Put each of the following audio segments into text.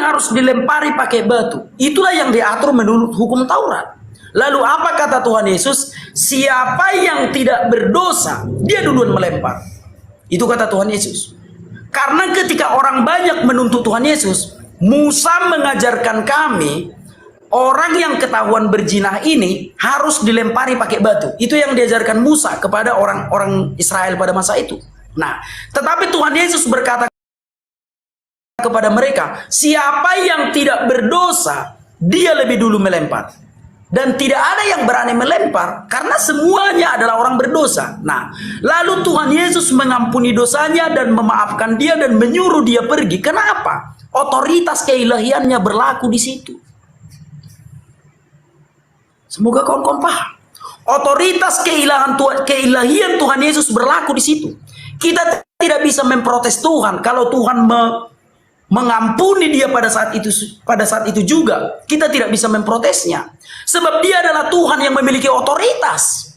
harus dilempari pakai batu. Itulah yang diatur menurut hukum Taurat. Lalu apa kata Tuhan Yesus? Siapa yang tidak berdosa, dia duluan melempar. Itu kata Tuhan Yesus. Karena ketika orang banyak menuntut Tuhan Yesus, Musa mengajarkan kami, orang yang ketahuan berzina ini harus dilempari pakai batu. Itu yang diajarkan Musa kepada orang-orang Israel pada masa itu. Nah, tetapi Tuhan Yesus berkata kepada mereka, siapa yang tidak berdosa, dia lebih dulu melempar. Dan tidak ada yang berani melempar, karena semuanya adalah orang berdosa. Nah, lalu Tuhan Yesus mengampuni dosanya dan memaafkan dia dan menyuruh dia pergi. Kenapa? Otoritas keilahiannya berlaku di situ. Semoga kawan-kawan paham. Otoritas keilahian Tuhan Yesus berlaku di situ. Kita tidak bisa memprotes Tuhan kalau Tuhan mengampuni dia pada saat itu juga. Kita tidak bisa memprotesnya. Sebab dia adalah Tuhan yang memiliki otoritas.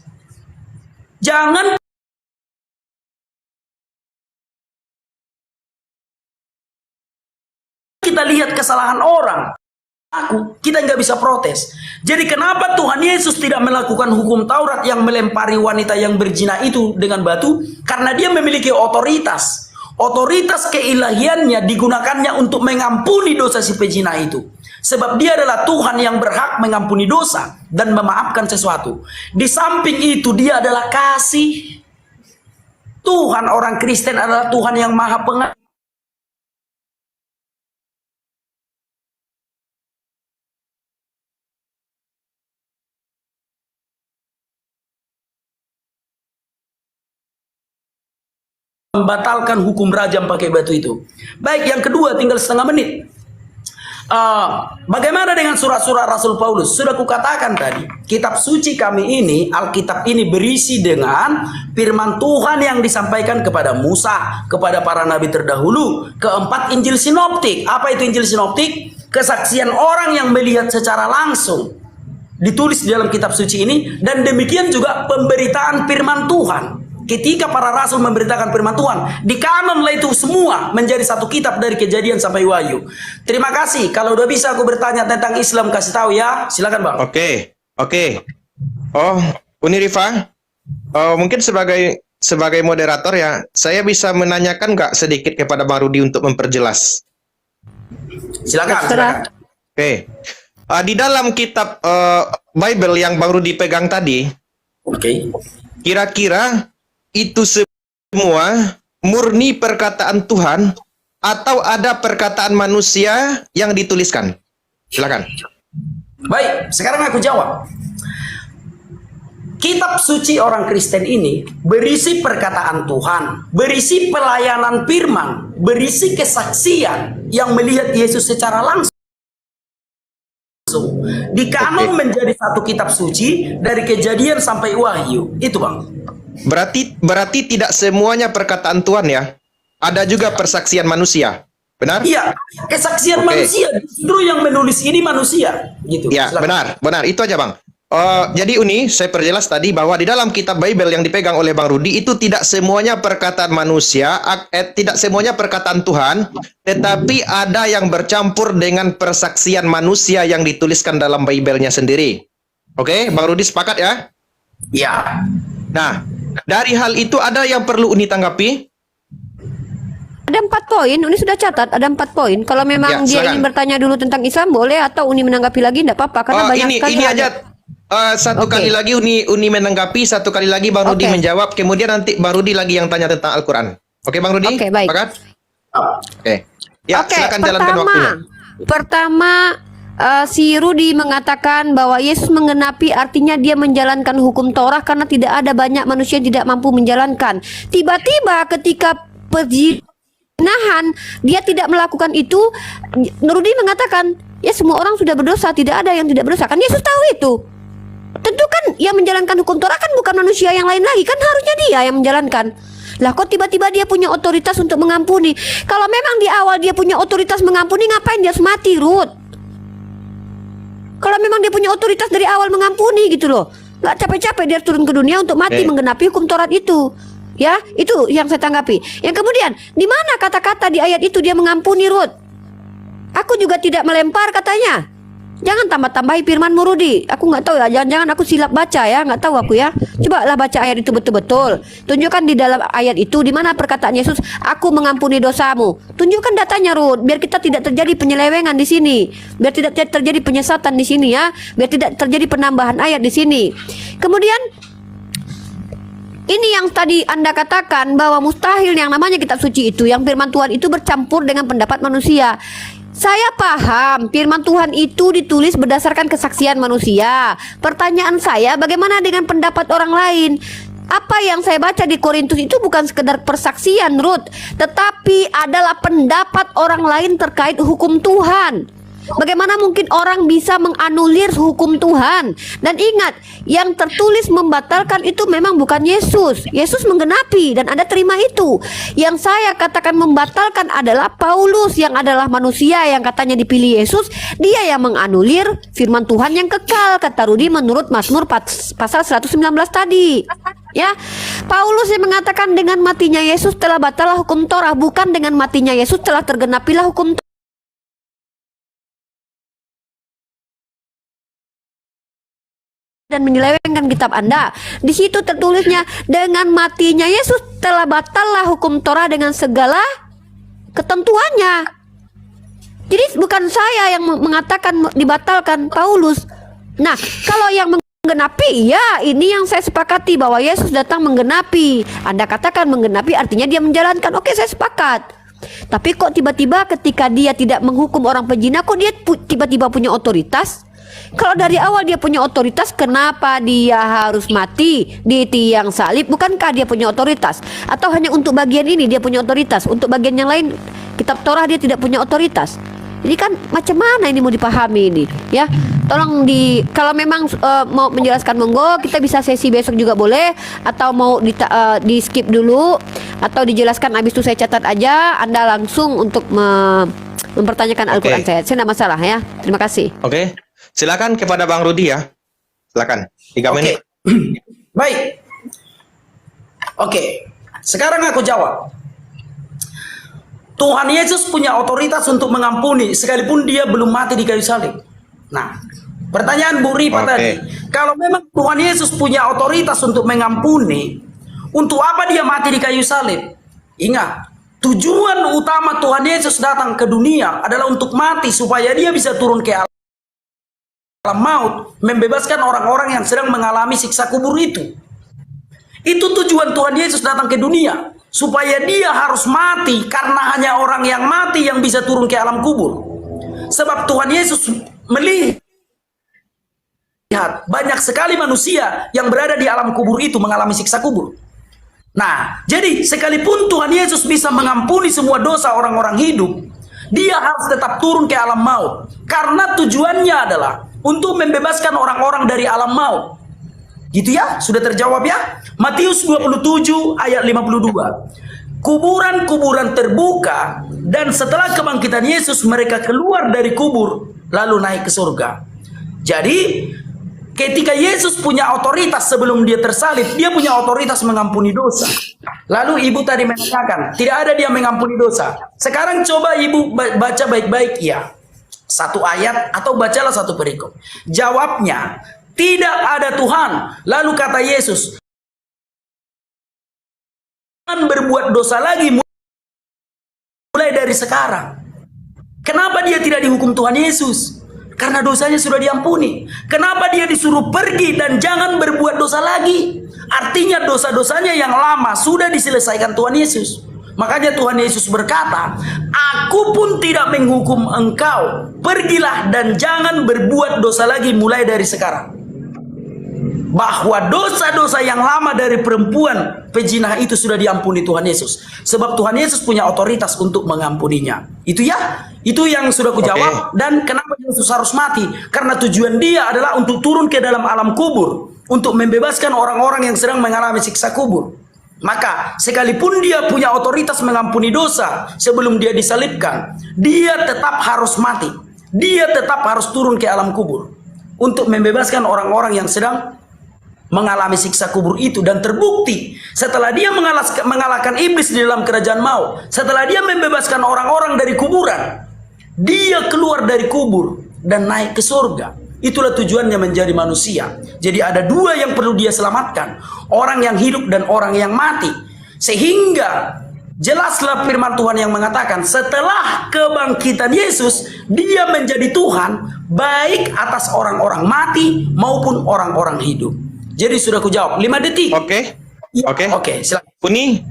Jangan kita lihat kesalahan orang, kita nggak bisa protes. Jadi kenapa Tuhan Yesus tidak melakukan hukum Taurat yang melempari wanita yang berzina itu dengan batu? Karena dia memiliki otoritas. Otoritas keilahiannya digunakannya untuk mengampuni dosa si pezina itu. Sebab dia adalah Tuhan yang berhak mengampuni dosa dan memaafkan sesuatu. Di samping itu dia adalah kasih. Tuhan, orang Kristen adalah Tuhan yang maha pengasih. Membatalkan hukum rajam pakai batu itu. Baik, yang kedua tinggal setengah menit. Bagaimana dengan surat-surat Rasul Paulus? Sudah kukatakan tadi, kitab suci kami ini, Alkitab ini berisi dengan firman Tuhan yang disampaikan kepada Musa, kepada para nabi terdahulu. Keempat, Injil sinoptik. Apa itu Injil sinoptik? Kesaksian orang yang melihat secara langsung. Ditulis di dalam kitab suci ini. Dan demikian juga pemberitaan firman Tuhan. Ketika para rasul memberitakan firman Tuhan, dikanonlah itu semua menjadi satu kitab dari Kejadian sampai Wahyu. Terima kasih. Kalau udah bisa aku bertanya tentang Islam, kasih tahu ya. Silakan Bang. Oke. Oh, Uni Rifa, mungkin sebagai moderator ya, saya bisa menanyakan nggak sedikit kepada Bang Rudi untuk memperjelas. Silakan. Oke. Di dalam kitab Bible yang Bang Rudi pegang tadi, kira-kira itu semua murni perkataan Tuhan atau ada perkataan manusia yang dituliskan? Silakan. Baik, sekarang aku jawab. Kitab suci orang Kristen ini berisi perkataan Tuhan, berisi pelayanan firman, berisi kesaksian yang melihat Yesus secara langsung. Dikanon menjadi satu kitab suci dari Kejadian sampai Wahyu. Itu Bang. Berarti tidak semuanya perkataan Tuhan ya. Ada juga persaksian manusia. Benar? Iya, kesaksian manusia. Justru yang menulis ini manusia, gitu. Ya, benar. Itu aja Bang. Jadi Uni, saya perjelas tadi bahwa di dalam kitab Bible yang dipegang oleh Bang Rudi itu tidak semuanya perkataan manusia, tidak semuanya perkataan Tuhan, tetapi ada yang bercampur dengan persaksian manusia yang dituliskan dalam Bible-nya sendiri. Oke, Bang Rudi sepakat ya? Ya. Nah, dari hal itu ada yang perlu Uni tanggapi? Ada 4 poin, Uni sudah catat, ada 4 poin. Kalau memang dia ingin bertanya dulu tentang Islam, boleh, atau Uni menanggapi lagi, tidak apa-apa. Karena banyak sekali ini aja satu kali lagi Uni menanggapi, satu kali lagi Bang Rudi menjawab, kemudian nanti Bang Rudi lagi yang tanya tentang Al-Quran. Oke Bang Rudi? Oke, baik. Oke. Ya, silakan jalankan waktunya. Pertama, si Rudi mengatakan bahwa Yesus menggenapi artinya dia menjalankan hukum Taurat karena tidak ada banyak manusia yang tidak mampu menjalankan. Tiba-tiba ketika perzinahan dia tidak melakukan itu, Rudi mengatakan ya semua orang sudah berdosa, tidak ada yang tidak berdosa. Kan Yesus tahu itu. Tentu kan yang menjalankan hukum Taurat kan bukan manusia yang lain lagi, kan harusnya dia yang menjalankan. Lah kok tiba-tiba dia punya otoritas untuk mengampuni? Kalau memang di awal dia punya otoritas mengampuni, ngapain dia harus mati, Ruth? Kalau memang dia punya otoritas dari awal mengampuni gitu loh, nggak capek-capek dia turun ke dunia untuk mati menggenapi hukum Taurat itu. Ya, itu yang saya tanggapi. Yang kemudian, di mana kata-kata di ayat itu dia mengampuni, Ruth? Aku juga tidak melempar katanya. Jangan tambah-tambahi firman Rudi. Aku nggak tahu ya, jangan-jangan aku silap baca ya, nggak tahu aku ya. Cobalah baca ayat itu betul-betul. Tunjukkan di dalam ayat itu di mana perkataan Yesus, aku mengampuni dosamu. Tunjukkan datanya, Ruth, biar kita tidak terjadi penyelewengan di sini, biar tidak terjadi penyesatan di sini ya, biar tidak terjadi penambahan ayat di sini. Kemudian ini yang tadi Anda katakan bahwa mustahil yang namanya kitab suci itu, yang firman Tuhan itu bercampur dengan pendapat manusia. Saya paham firman Tuhan itu ditulis berdasarkan kesaksian manusia. Pertanyaan saya, bagaimana dengan pendapat orang lain? Apa yang saya baca di Korintus itu bukan sekedar persaksian, Ruth, tetapi adalah pendapat orang lain terkait hukum Tuhan. Bagaimana mungkin orang bisa menganulir hukum Tuhan? Dan ingat, yang tertulis membatalkan itu memang bukan Yesus. Yesus menggenapi dan Anda terima itu. Yang saya katakan membatalkan adalah Paulus, yang adalah manusia yang katanya dipilih Yesus. Dia yang menganulir firman Tuhan yang kekal, kata Rudi menurut Mazmur pasal 119 tadi. Ya, Paulus yang mengatakan dengan matinya Yesus telah batallah hukum Torah, bukan dengan matinya Yesus telah tergenapilah hukum Torah. Dan menyelewengkan kitab Anda. Di situ tertulisnya dengan matinya Yesus telah batallah hukum Torah dengan segala ketentuannya. Jadi bukan saya yang mengatakan dibatalkan, Paulus. Nah, kalau yang menggenapi, ya ini yang saya sepakati bahwa Yesus datang menggenapi. Anda katakan menggenapi artinya dia menjalankan. Oke, saya sepakat. Tapi kok tiba-tiba ketika dia tidak menghukum orang pezina, kok dia tiba-tiba punya otoritas? Kalau dari awal dia punya otoritas, kenapa dia harus mati di tiang salib? Bukankah dia punya otoritas? Atau hanya untuk bagian ini dia punya otoritas, untuk bagian yang lain kitab Torah dia tidak punya otoritas? Jadi kan macam mana ini mau dipahami ini? Ya, tolong kalau memang mau menjelaskan monggo, kita bisa sesi besok juga boleh, atau mau di skip dulu, atau dijelaskan habis itu saya catat aja. Anda langsung untuk mempertanyakan Al-Quran saya tidak masalah ya. Terima kasih. Oke. Silakan kepada Bang Rudi ya. Silakan. 3 menit. Baik. Oke. Sekarang aku jawab. Tuhan Yesus punya otoritas untuk mengampuni sekalipun dia belum mati di kayu salib. Nah, pertanyaan Bu Ripa tadi, kalau memang Tuhan Yesus punya otoritas untuk mengampuni, untuk apa dia mati di kayu salib? Ingat, tujuan utama Tuhan Yesus datang ke dunia adalah untuk mati supaya dia bisa turun ke alam maut, membebaskan orang-orang yang sedang mengalami siksa kubur itu. Itu tujuan Tuhan Yesus datang ke dunia, supaya dia harus mati, karena hanya orang yang mati yang bisa turun ke alam kubur. Sebab Tuhan Yesus melihat banyak sekali manusia yang berada di alam kubur itu mengalami siksa kubur. Nah, jadi sekalipun Tuhan Yesus bisa mengampuni semua dosa orang-orang hidup, dia harus tetap turun ke alam maut, karena tujuannya adalah untuk membebaskan orang-orang dari alam maut. Gitu ya, sudah terjawab ya. Matius 27 ayat 52. Kuburan-kuburan terbuka, dan setelah kebangkitan Yesus mereka keluar dari kubur lalu naik ke surga. Jadi ketika Yesus punya otoritas sebelum dia tersalib, dia punya otoritas mengampuni dosa. Lalu ibu tadi mengatakan tidak ada dia mengampuni dosa. Sekarang coba ibu baca baik-baik ya, satu ayat atau bacalah satu perikop. Jawabnya, tidak ada Tuhan. Lalu kata Yesus, jangan berbuat dosa lagi mulai dari sekarang. Kenapa dia tidak dihukum Tuhan Yesus? Karena dosanya sudah diampuni. Kenapa dia disuruh pergi dan jangan berbuat dosa lagi? Artinya dosa-dosanya yang lama sudah diselesaikan Tuhan Yesus. Makanya Tuhan Yesus berkata, aku pun tidak menghukum engkau. Pergilah dan jangan berbuat dosa lagi mulai dari sekarang. Bahwa dosa-dosa yang lama dari perempuan pejinah itu sudah diampuni Tuhan Yesus. Sebab Tuhan Yesus punya otoritas untuk mengampuninya. Itu ya, itu yang sudah kujawab. Dan kenapa Yesus harus mati? Karena tujuan dia adalah untuk turun ke dalam alam kubur, untuk membebaskan orang-orang yang sedang mengalami siksa kubur. Maka sekalipun dia punya otoritas mengampuni dosa sebelum dia disalibkan, dia tetap harus mati. Dia tetap harus turun ke alam kubur untuk membebaskan orang-orang yang sedang mengalami siksa kubur itu. Dan terbukti setelah dia mengalahkan iblis di dalam kerajaan maut, setelah dia membebaskan orang-orang dari kuburan, dia keluar dari kubur dan naik ke surga. Itulah tujuannya menjadi manusia. Jadi ada dua yang perlu dia selamatkan, orang yang hidup dan orang yang mati. Sehingga jelaslah firman Tuhan yang mengatakan setelah kebangkitan Yesus, dia menjadi Tuhan baik atas orang-orang mati maupun orang-orang hidup. Jadi sudah kujawab 5 detik. Oke. Ya, Oke. Oke, silakan. Uni,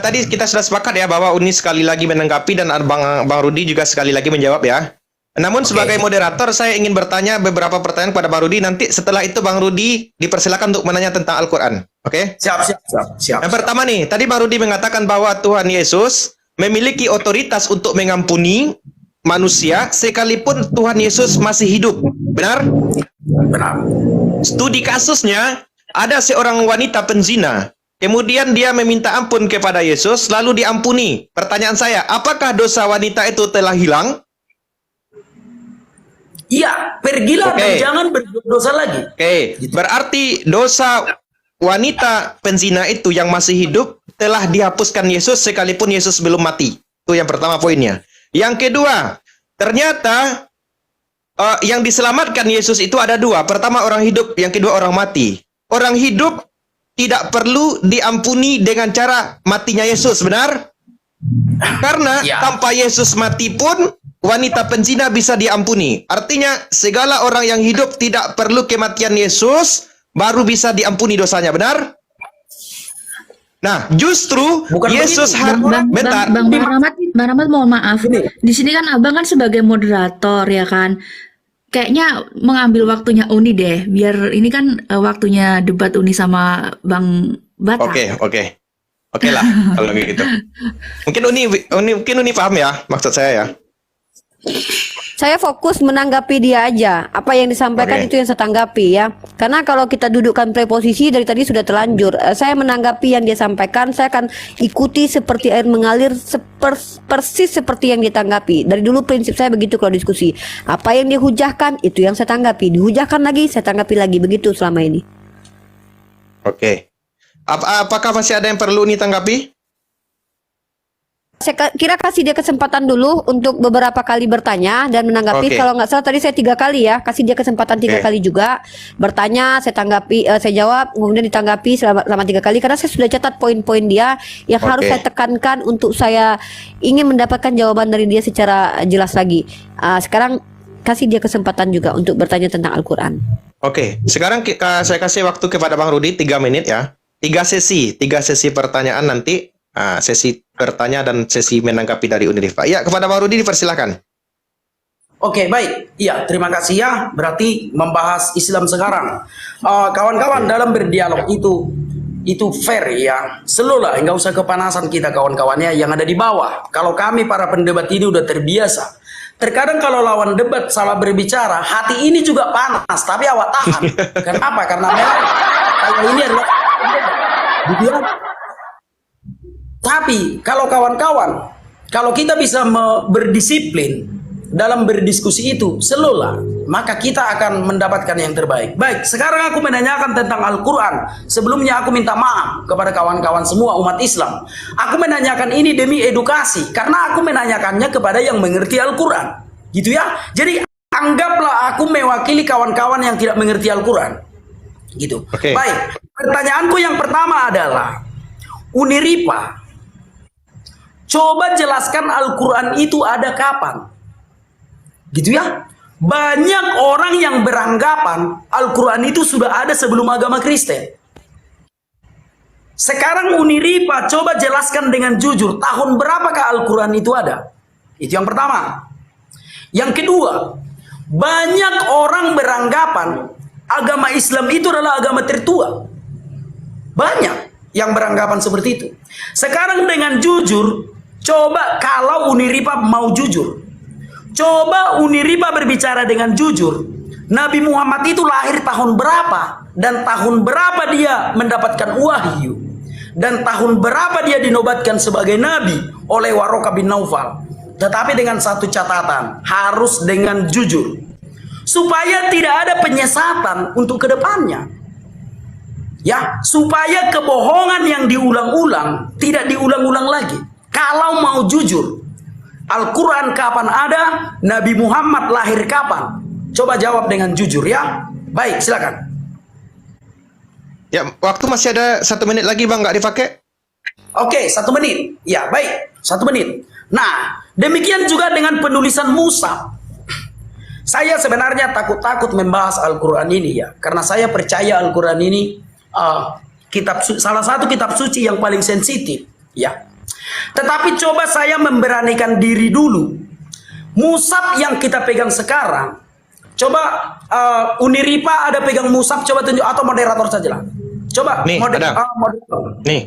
tadi kita sudah sepakat ya bahwa Uni sekali lagi menanggapi dan Bang Rudi juga sekali lagi menjawab ya. Namun sebagai moderator saya ingin bertanya beberapa pertanyaan kepada Bang Rudi. Nanti setelah itu Bang Rudi dipersilakan untuk menanya tentang Al-Quran. Oke? Siap. Yang pertama nih, tadi Bang Rudi mengatakan bahwa Tuhan Yesus memiliki otoritas untuk mengampuni manusia sekalipun Tuhan Yesus masih hidup. Benar? Benar. Studi kasusnya, ada seorang wanita penzina. Kemudian dia meminta ampun kepada Yesus, lalu diampuni. Pertanyaan saya, apakah dosa wanita itu telah hilang? Iya, pergilah dan jangan berdosa lagi. Oke, berarti dosa wanita penzina itu yang masih hidup telah dihapuskan Yesus sekalipun Yesus belum mati. Itu yang pertama poinnya. Yang kedua, ternyata yang diselamatkan Yesus itu ada dua. Pertama orang hidup, yang kedua orang mati. Orang hidup tidak perlu diampuni dengan cara matinya Yesus, benar? Karena tanpa Yesus mati pun wanita penzina bisa diampuni. Artinya segala orang yang hidup tidak perlu kematian Yesus baru bisa diampuni dosanya, benar? Nah, justru Bukan Yesus bentar. Bang Rahmat, mohon maaf. Di sini kan Abang kan sebagai moderator ya kan. Kayaknya mengambil waktunya Uni deh, biar ini kan waktunya debat Uni sama Bang Bata. Oke lah kalau gitu. Mungkin Uni paham ya maksud saya ya. Saya fokus menanggapi dia aja. Apa yang disampaikan itu yang saya tanggapi ya. Karena kalau kita dudukkan preposisi dari tadi sudah terlanjur. Saya menanggapi yang dia sampaikan, saya akan ikuti seperti air mengalir, persis seperti yang ditanggapi. Dari dulu prinsip saya begitu kalau diskusi. Apa yang dihujahkan itu yang saya tanggapi. Dihujahkan lagi, saya tanggapi lagi. Begitu selama ini. Oke. Apakah masih ada yang perlu ditanggapi? Saya kira kasih dia kesempatan dulu untuk beberapa kali bertanya dan menanggapi. Kalau nggak salah tadi saya 3 kali ya, kasih dia kesempatan 3 kali juga bertanya, saya tanggapi, saya jawab, kemudian ditanggapi selama 3 kali karena saya sudah catat poin-poin dia yang harus saya tekankan untuk saya ingin mendapatkan jawaban dari dia secara jelas lagi. Sekarang kasih dia kesempatan juga untuk bertanya tentang Al-Quran. Sekarang saya kasih waktu kepada Bang Rudi 3 menit ya. 3 sesi pertanyaan nanti. Sesi bertanya dan sesi menanggapi dari Unirifa. Ya, kepada Bang Rudi dipersilakan. Oke, baik. Iya, terima kasih ya. Berarti membahas Islam sekarang. Kawan-kawan dalam berdialog itu fair ya. Selulah, nggak usah kepanasan kita kawan-kawannya yang ada di bawah. Kalau kami para pendebat ini udah terbiasa. Terkadang kalau lawan debat salah berbicara, hati ini juga panas, tapi awak tahan. Kenapa? Karena memang ini adalah tapi kalau kawan-kawan, kalau kita bisa berdisiplin dalam berdiskusi itu, selulah, maka kita akan mendapatkan yang terbaik. Baik, sekarang aku menanyakan tentang Al-Quran. Sebelumnya aku minta maaf kepada kawan-kawan semua umat Islam. Aku menanyakan ini demi edukasi, karena aku menanyakannya kepada yang mengerti Al-Quran. Gitu ya. Jadi anggaplah aku mewakili kawan-kawan yang tidak mengerti Al-Quran. Gitu. Baik, pertanyaanku yang pertama adalah, Uniripa, coba jelaskan Al-Quran itu ada kapan? Gitu ya. Banyak orang yang beranggapan Al-Quran itu sudah ada sebelum agama Kristen. Sekarang Uniripa coba jelaskan dengan jujur, tahun berapakah Al-Quran itu ada? Itu yang pertama. Yang kedua, banyak orang beranggapan agama Islam itu adalah agama tertua. Banyak yang beranggapan seperti itu. Sekarang dengan jujur, coba kalau Uniripa mau jujur, coba Uniripa berbicara dengan jujur. Nabi Muhammad itu lahir tahun berapa? Dan tahun berapa dia mendapatkan wahyu? Dan tahun berapa dia dinobatkan sebagai Nabi oleh Warokah bin Naufal? Tetapi dengan satu catatan, harus dengan jujur. Supaya tidak ada penyesatan untuk kedepannya. Ya, supaya kebohongan yang diulang-ulang tidak diulang-ulang lagi. Kalau mau jujur, Al-Quran kapan ada? Nabi Muhammad lahir kapan? Coba jawab dengan jujur ya. Baik, silakan. Ya, waktu masih ada 1 menit lagi bang, nggak dipakai? Oke, 1 menit. Ya, baik. 1 menit. Nah, demikian juga dengan penulisan Mushaf. Saya sebenarnya takut-takut membahas Al-Quran ini ya. Karena saya percaya Al-Quran ini salah satu kitab suci yang paling sensitif. Ya. Tetapi coba saya memberanikan diri dulu. Mushaf yang kita pegang sekarang, coba Uniripa ada pegang mushaf, coba tunjuk, atau moderator saja lah. Coba Nih, ada. moderator. Nih.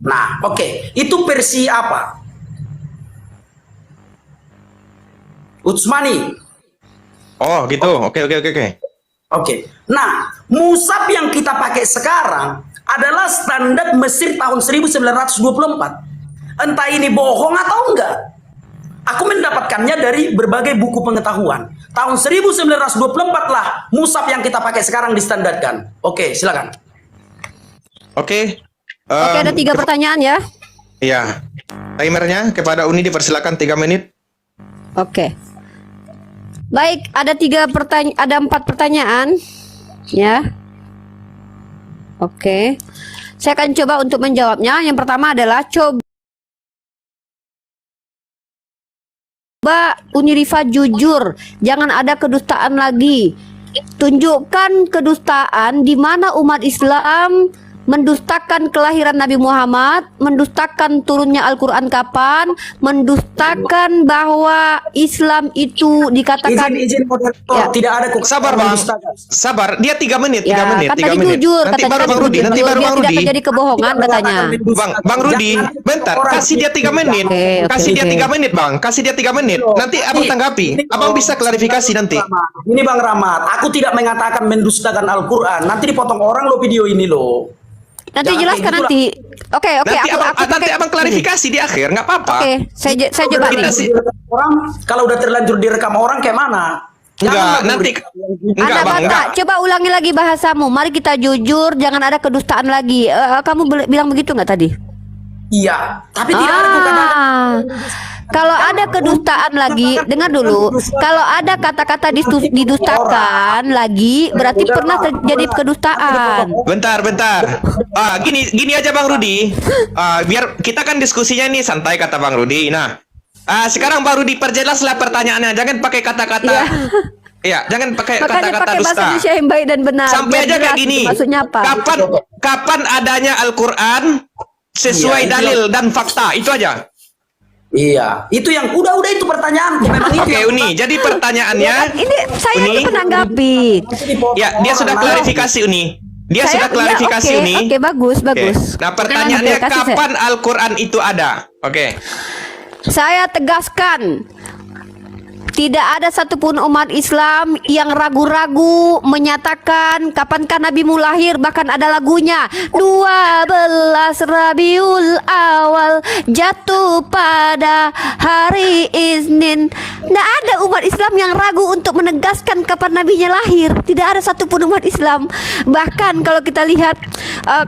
Nah, oke. Itu versi apa? Utsmani. Oh gitu. Oke. Oke. Nah, mushaf yang kita pakai sekarang adalah standar Mesir tahun 1924. Entah ini bohong atau enggak. Aku mendapatkannya dari berbagai buku pengetahuan. Tahun 1924 lah mushaf yang kita pakai sekarang distandarkan. Oke, silakan. Oke. Oke, ada 3 pertanyaan ya. Iya. Timernya kepada Uni dipersilakan 3 menit. Oke. Baik, ada 4 pertanyaan ya. Oke. Saya akan coba untuk menjawabnya. Yang pertama adalah coba Unirifa jujur, jangan ada kedustaan lagi. Tunjukkan kedustaan di mana umat Islam mendustakan kelahiran Nabi Muhammad, mendustakan turunnya Al-Quran kapan, mendustakan bahwa Islam itu dikatakan Izin moderator, Ya. tidak ada kok. Sabar bang. Sabar. Dia 3 menit. 3 ya, menit. kan 3 tadi menit. jujur, Nanti katanya baru tadi bang Rudi. jujur. Nanti baru Dia bang tidak Rudi. terjadi kebohongan katanya. Bang Rudi, bentar, kasih dia 3 menit. Oke, Kasih dia oke. 3 menit, Bang. Kasih dia 3 menit. Nanti abang tanggapi. Abang bisa klarifikasi nanti. Ini Bang Rahmat, aku tidak mengatakan mendustakan Al-Quran. Nanti dipotong orang lo video ini lo. Nanti Jangan jelaskan kayak gitu nanti. Oke, Nanti abang, aku nanti pakai. abang klarifikasi di akhir, nggak apa-apa. Oke, saya coba nih. Kita sih- Orang kalau udah terlanjur direkam orang kayak mana? Enggak, Jangan nanti enggak Anda bang, enggak. Batak, coba ulangi lagi bahasamu. Mari kita jujur, jangan ada kedustaan lagi. Kamu bilang begitu nggak tadi? Iya, tapi tidak ada tuh kata. Kalau ada kedustaan lagi, dengar dulu. Kalau ada kata-kata didustakan lagi, berarti pernah terjadi kedustaan. Bentar. Gini aja Bang Rudi. Biar kita kan diskusinya ini santai kata Bang Rudi. Nah, sekarang Bang Rudi perjelaslah pertanyaannya. Jangan pakai kata-kata. Iya, jangan pakai Makanya kata-kata pakai bahasa dusta. Indonesia yang baik dan benar. Sampai biar aja kayak jelas gini. itu maksudnya apa? Kapan adanya Al-Quran sesuai Iya, dalil dan fakta? Itu aja. Iya, itu yang udah itu pertanyaan. Memang itu. Oke, yang- Uni. Jadi pertanyaannya, Ini saya Uni? ini menanggapi. ya dia sudah klarifikasi Uni. Dia sudah klarifikasi oke, Uni. Oke, bagus, Oke. bagus. Nah, pertanyaannya Oke, kasih kapan Al-Quran itu ada? Oke. Saya tegaskan, tidak ada satupun umat Islam yang ragu-ragu menyatakan kapankah Nabimu lahir, bahkan ada lagunya 12 Rabiul Awal jatuh pada hari Isnin. Tidak ada umat Islam yang ragu untuk menegaskan kapan Nabinya lahir. Tidak ada satupun umat Islam. Bahkan kalau kita lihat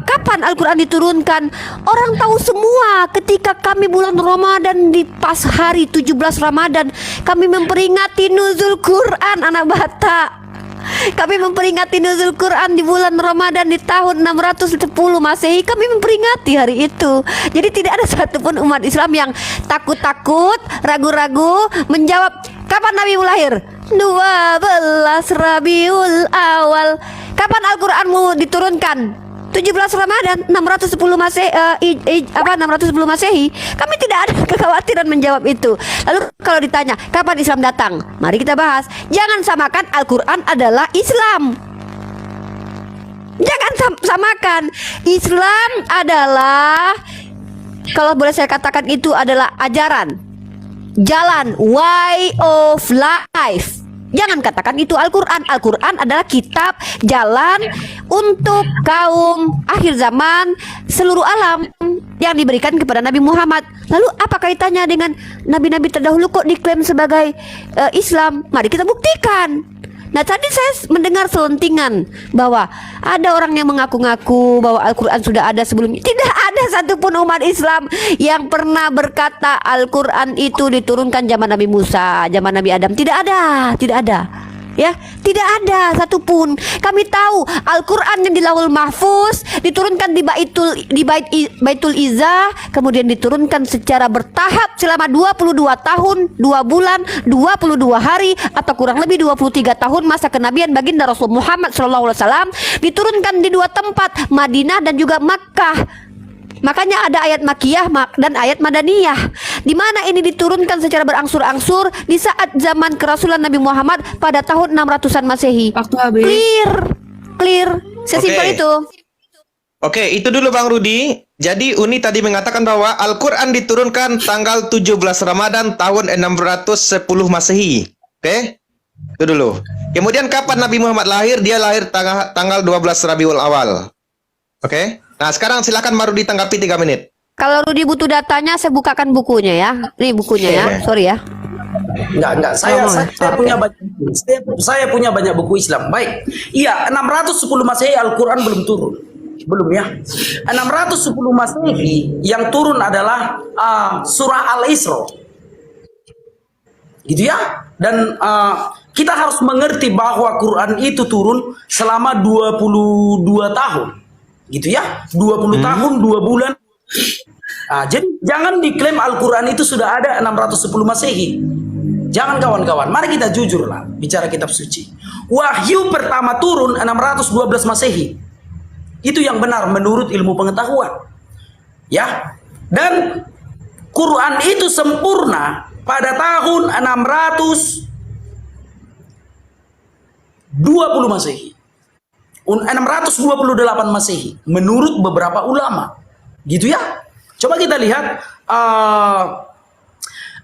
kapan Al-Quran diturunkan, orang tahu semua ketika kami bulan Ramadan di pas hari 17 Ramadan kami memperingati nuzul Quran anak Batak. Kami memperingati nuzul Quran di bulan Ramadan di tahun 610 Masehi. Kami memperingati hari itu. Jadi tidak ada satupun umat Islam yang takut-takut, ragu-ragu menjawab kapan Nabi lahir. 12 Rabiul Awal. Kapan Al-Quranmu diturunkan? 17 Ramadan 610 Masehi 610 Masehi. Kami tidak ada kekhawatiran menjawab itu. Lalu kalau ditanya kapan Islam datang, mari kita bahas. Jangan samakan Al-Quran adalah Islam. Jangan samakan. Islam adalah, kalau boleh saya katakan, itu adalah ajaran, jalan, way of life. Jangan katakan itu Al-Quran. Al-Quran adalah kitab jalan untuk kaum akhir zaman seluruh alam yang diberikan kepada Nabi Muhammad. Lalu apa kaitannya dengan nabi-nabi terdahulu kok diklaim sebagai Islam? Mari kita buktikan. Nah tadi saya mendengar selentingan bahwa ada orang yang mengaku-ngaku bahwa Al-Quran sudah ada sebelumnya. Tidak ada satupun umat Islam yang pernah berkata Al-Quran itu diturunkan zaman Nabi Musa, zaman Nabi Adam. Tidak ada, tidak ada. Ya, tidak ada satupun. Kami tahu Al-Quran yang di Lauhul Mahfuz diturunkan di Baitul Izzah, kemudian diturunkan secara bertahap selama 22 tahun, 2 bulan, 22 hari atau kurang lebih 23 tahun masa kenabian baginda Rasul Muhammad SAW, diturunkan di 2 tempat, Madinah dan juga Makkah. Makanya ada ayat Makkiyah dan ayat Madaniyah, di mana ini diturunkan secara berangsur-angsur di saat zaman kerasulan Nabi Muhammad pada tahun 600-an Masehi. Waktu habis. Clear. Sesimpel itu. Oke, itu dulu Bang Rudi. Jadi Uni tadi mengatakan bahwa Al-Quran diturunkan tanggal 17 Ramadan tahun 610 Masehi. Oke? Itu dulu. Kemudian kapan Nabi Muhammad lahir? Dia lahir tanggal 12 Rabiul Awal. Oke? Nah, sekarang silakan Bang Rudi tanggapi 3 menit. Kalau Rudi butuh datanya, saya bukakan bukunya ya. Ini bukunya ya. Sorry ya. Enggak. Saya punya banyak buku. Saya punya banyak buku Islam. Baik. Iya, 610 Masehi Al-Quran belum turun. Belum ya. 610 Masehi yang turun adalah surah Al-Isra. Gitu ya. Dan kita harus mengerti bahwa Quran itu turun selama 22 tahun. Gitu ya, 20 tahun 2 bulan. Jadi jangan diklaim Al-Quran itu sudah ada 610 Masehi. Jangan kawan-kawan, mari kita jujur lah bicara kitab suci. Wahyu pertama turun 612 Masehi. Itu yang benar menurut ilmu pengetahuan. Ya. Dan Quran itu sempurna pada tahun 620 Masehi. 628 Masehi menurut beberapa ulama. Gitu ya. Coba kita lihat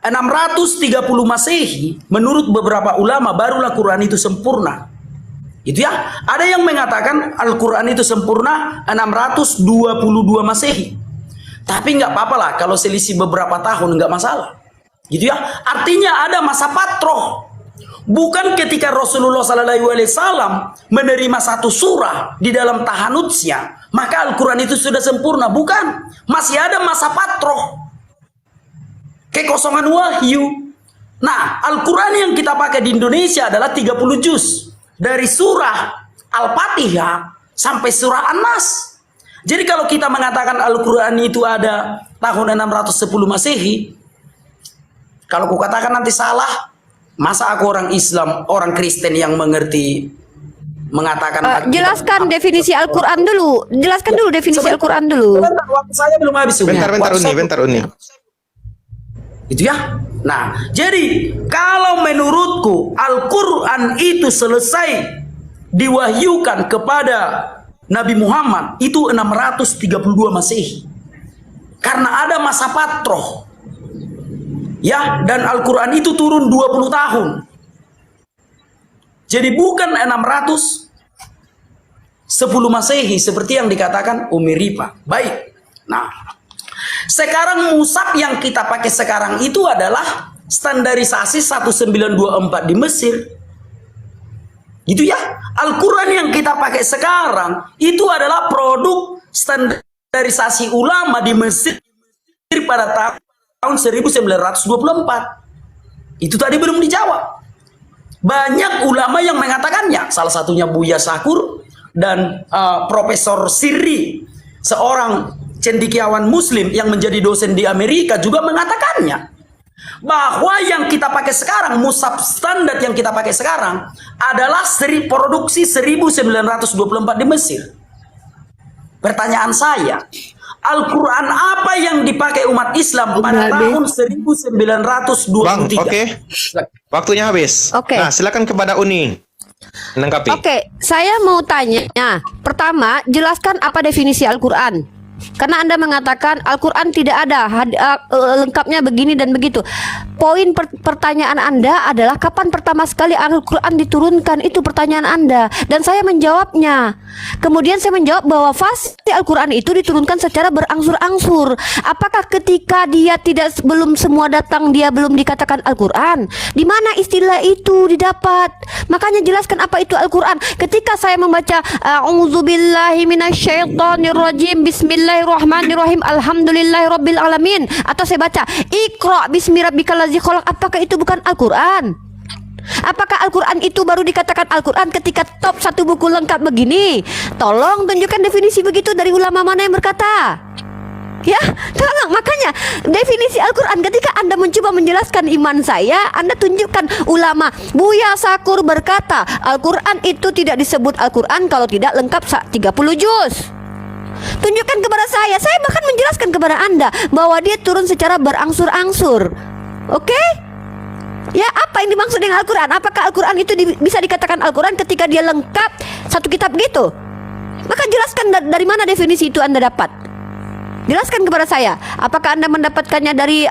630 Masehi menurut beberapa ulama barulah Quran itu sempurna. Gitu ya. Ada yang mengatakan Al-Quran itu sempurna 622 Masehi. Tapi nggak apa-apa lah kalau selisih beberapa tahun, nggak masalah. Gitu ya. Artinya ada masa patroh. Bukan ketika Rasulullah SAW menerima satu surah di dalam tahanutsnya, maka Al-Quran itu sudah sempurna. Bukan. Masih ada masa patroh. Kekosongan wahyu. Nah, Al-Quran yang kita pakai di Indonesia adalah 30 juz. Dari surah Al-Fatihah sampai surah An-Nas. Jadi kalau kita mengatakan Al-Quran itu ada tahun 610 Masehi, kalau kukatakan nanti salah, masa aku orang Islam, orang Kristen yang mengerti mengatakan jelaskan definisi Al-Quran dulu. Jelaskan dulu definisi Al-Quran dulu. Waktu saya belum habis. Bentar Uni. Itu ya. Nah, jadi kalau menurutku Al-Quran itu selesai diwahyukan kepada Nabi Muhammad itu 632 Masehi. Karena ada masa patroh. Ya, dan Al-Quran itu turun 20 tahun. Jadi bukan 610 Masehi seperti yang dikatakan Umi Ripa. Baik. Nah, sekarang mushaf yang kita pakai sekarang itu adalah standarisasi 1924 di Mesir. Gitu ya. Al-Quran yang kita pakai sekarang itu adalah produk standarisasi ulama di Mesir pada tahun 1924. Itu tadi belum dijawab. Banyak ulama yang mengatakannya. Salah satunya Buya Syakur dan Profesor Sirri, seorang cendekiawan Muslim yang menjadi dosen di Amerika juga mengatakannya. Bahwa yang kita pakai sekarang, mushaf standar yang kita pakai sekarang adalah produksi 1924 di Mesir. Pertanyaan saya, Al-Quran apa yang dipakai umat Islam pada tahun 1923? Bang, oke. Waktunya habis. Nah, silakan kepada Uni menanggapi. Oke, saya mau tanya. Nah, pertama, jelaskan apa definisi Al-Quran. Karena Anda mengatakan Al-Quran tidak ada lengkapnya begini dan begitu. Poin pertanyaan Anda adalah kapan pertama sekali Al-Quran diturunkan? Itu pertanyaan Anda. Dan saya menjawabnya. Kemudian saya menjawab bahwa fasih Al-Quran itu diturunkan secara berangsur-angsur. Apakah ketika dia belum semua datang, dia belum dikatakan Al-Quran? Di mana istilah itu didapat? Makanya jelaskan apa itu Al-Quran. Ketika saya membaca A'udzubillahi minasyaitonirrajim, Bismillahirrahmanirrahim, Alhamdulillahirabbil alamin, atau saya baca Iqra bismi rabbikal ladzi khalaq, apakah itu bukan Al-Quran? Apakah Al-Quran itu baru dikatakan Al-Quran ketika top satu buku lengkap begini? Tolong tunjukkan definisi begitu dari ulama mana yang berkata. Ya, tolong. Makanya definisi Al-Quran, ketika Anda mencoba menjelaskan iman saya, Anda tunjukkan ulama. Buya Sakur berkata Al-Quran itu tidak disebut Al-Quran kalau tidak lengkap 30 juz. Tunjukkan kepada saya bahkan menjelaskan kepada Anda bahwa dia turun secara berangsur-angsur. Oke? Ya, apa yang dimaksud dengan Al-Quran? Apakah Al-Quran itu bisa dikatakan Al-Quran ketika dia lengkap satu kitab gitu? Maka jelaskan dari mana definisi itu Anda dapat. Jelaskan kepada saya. Apakah Anda mendapatkannya dari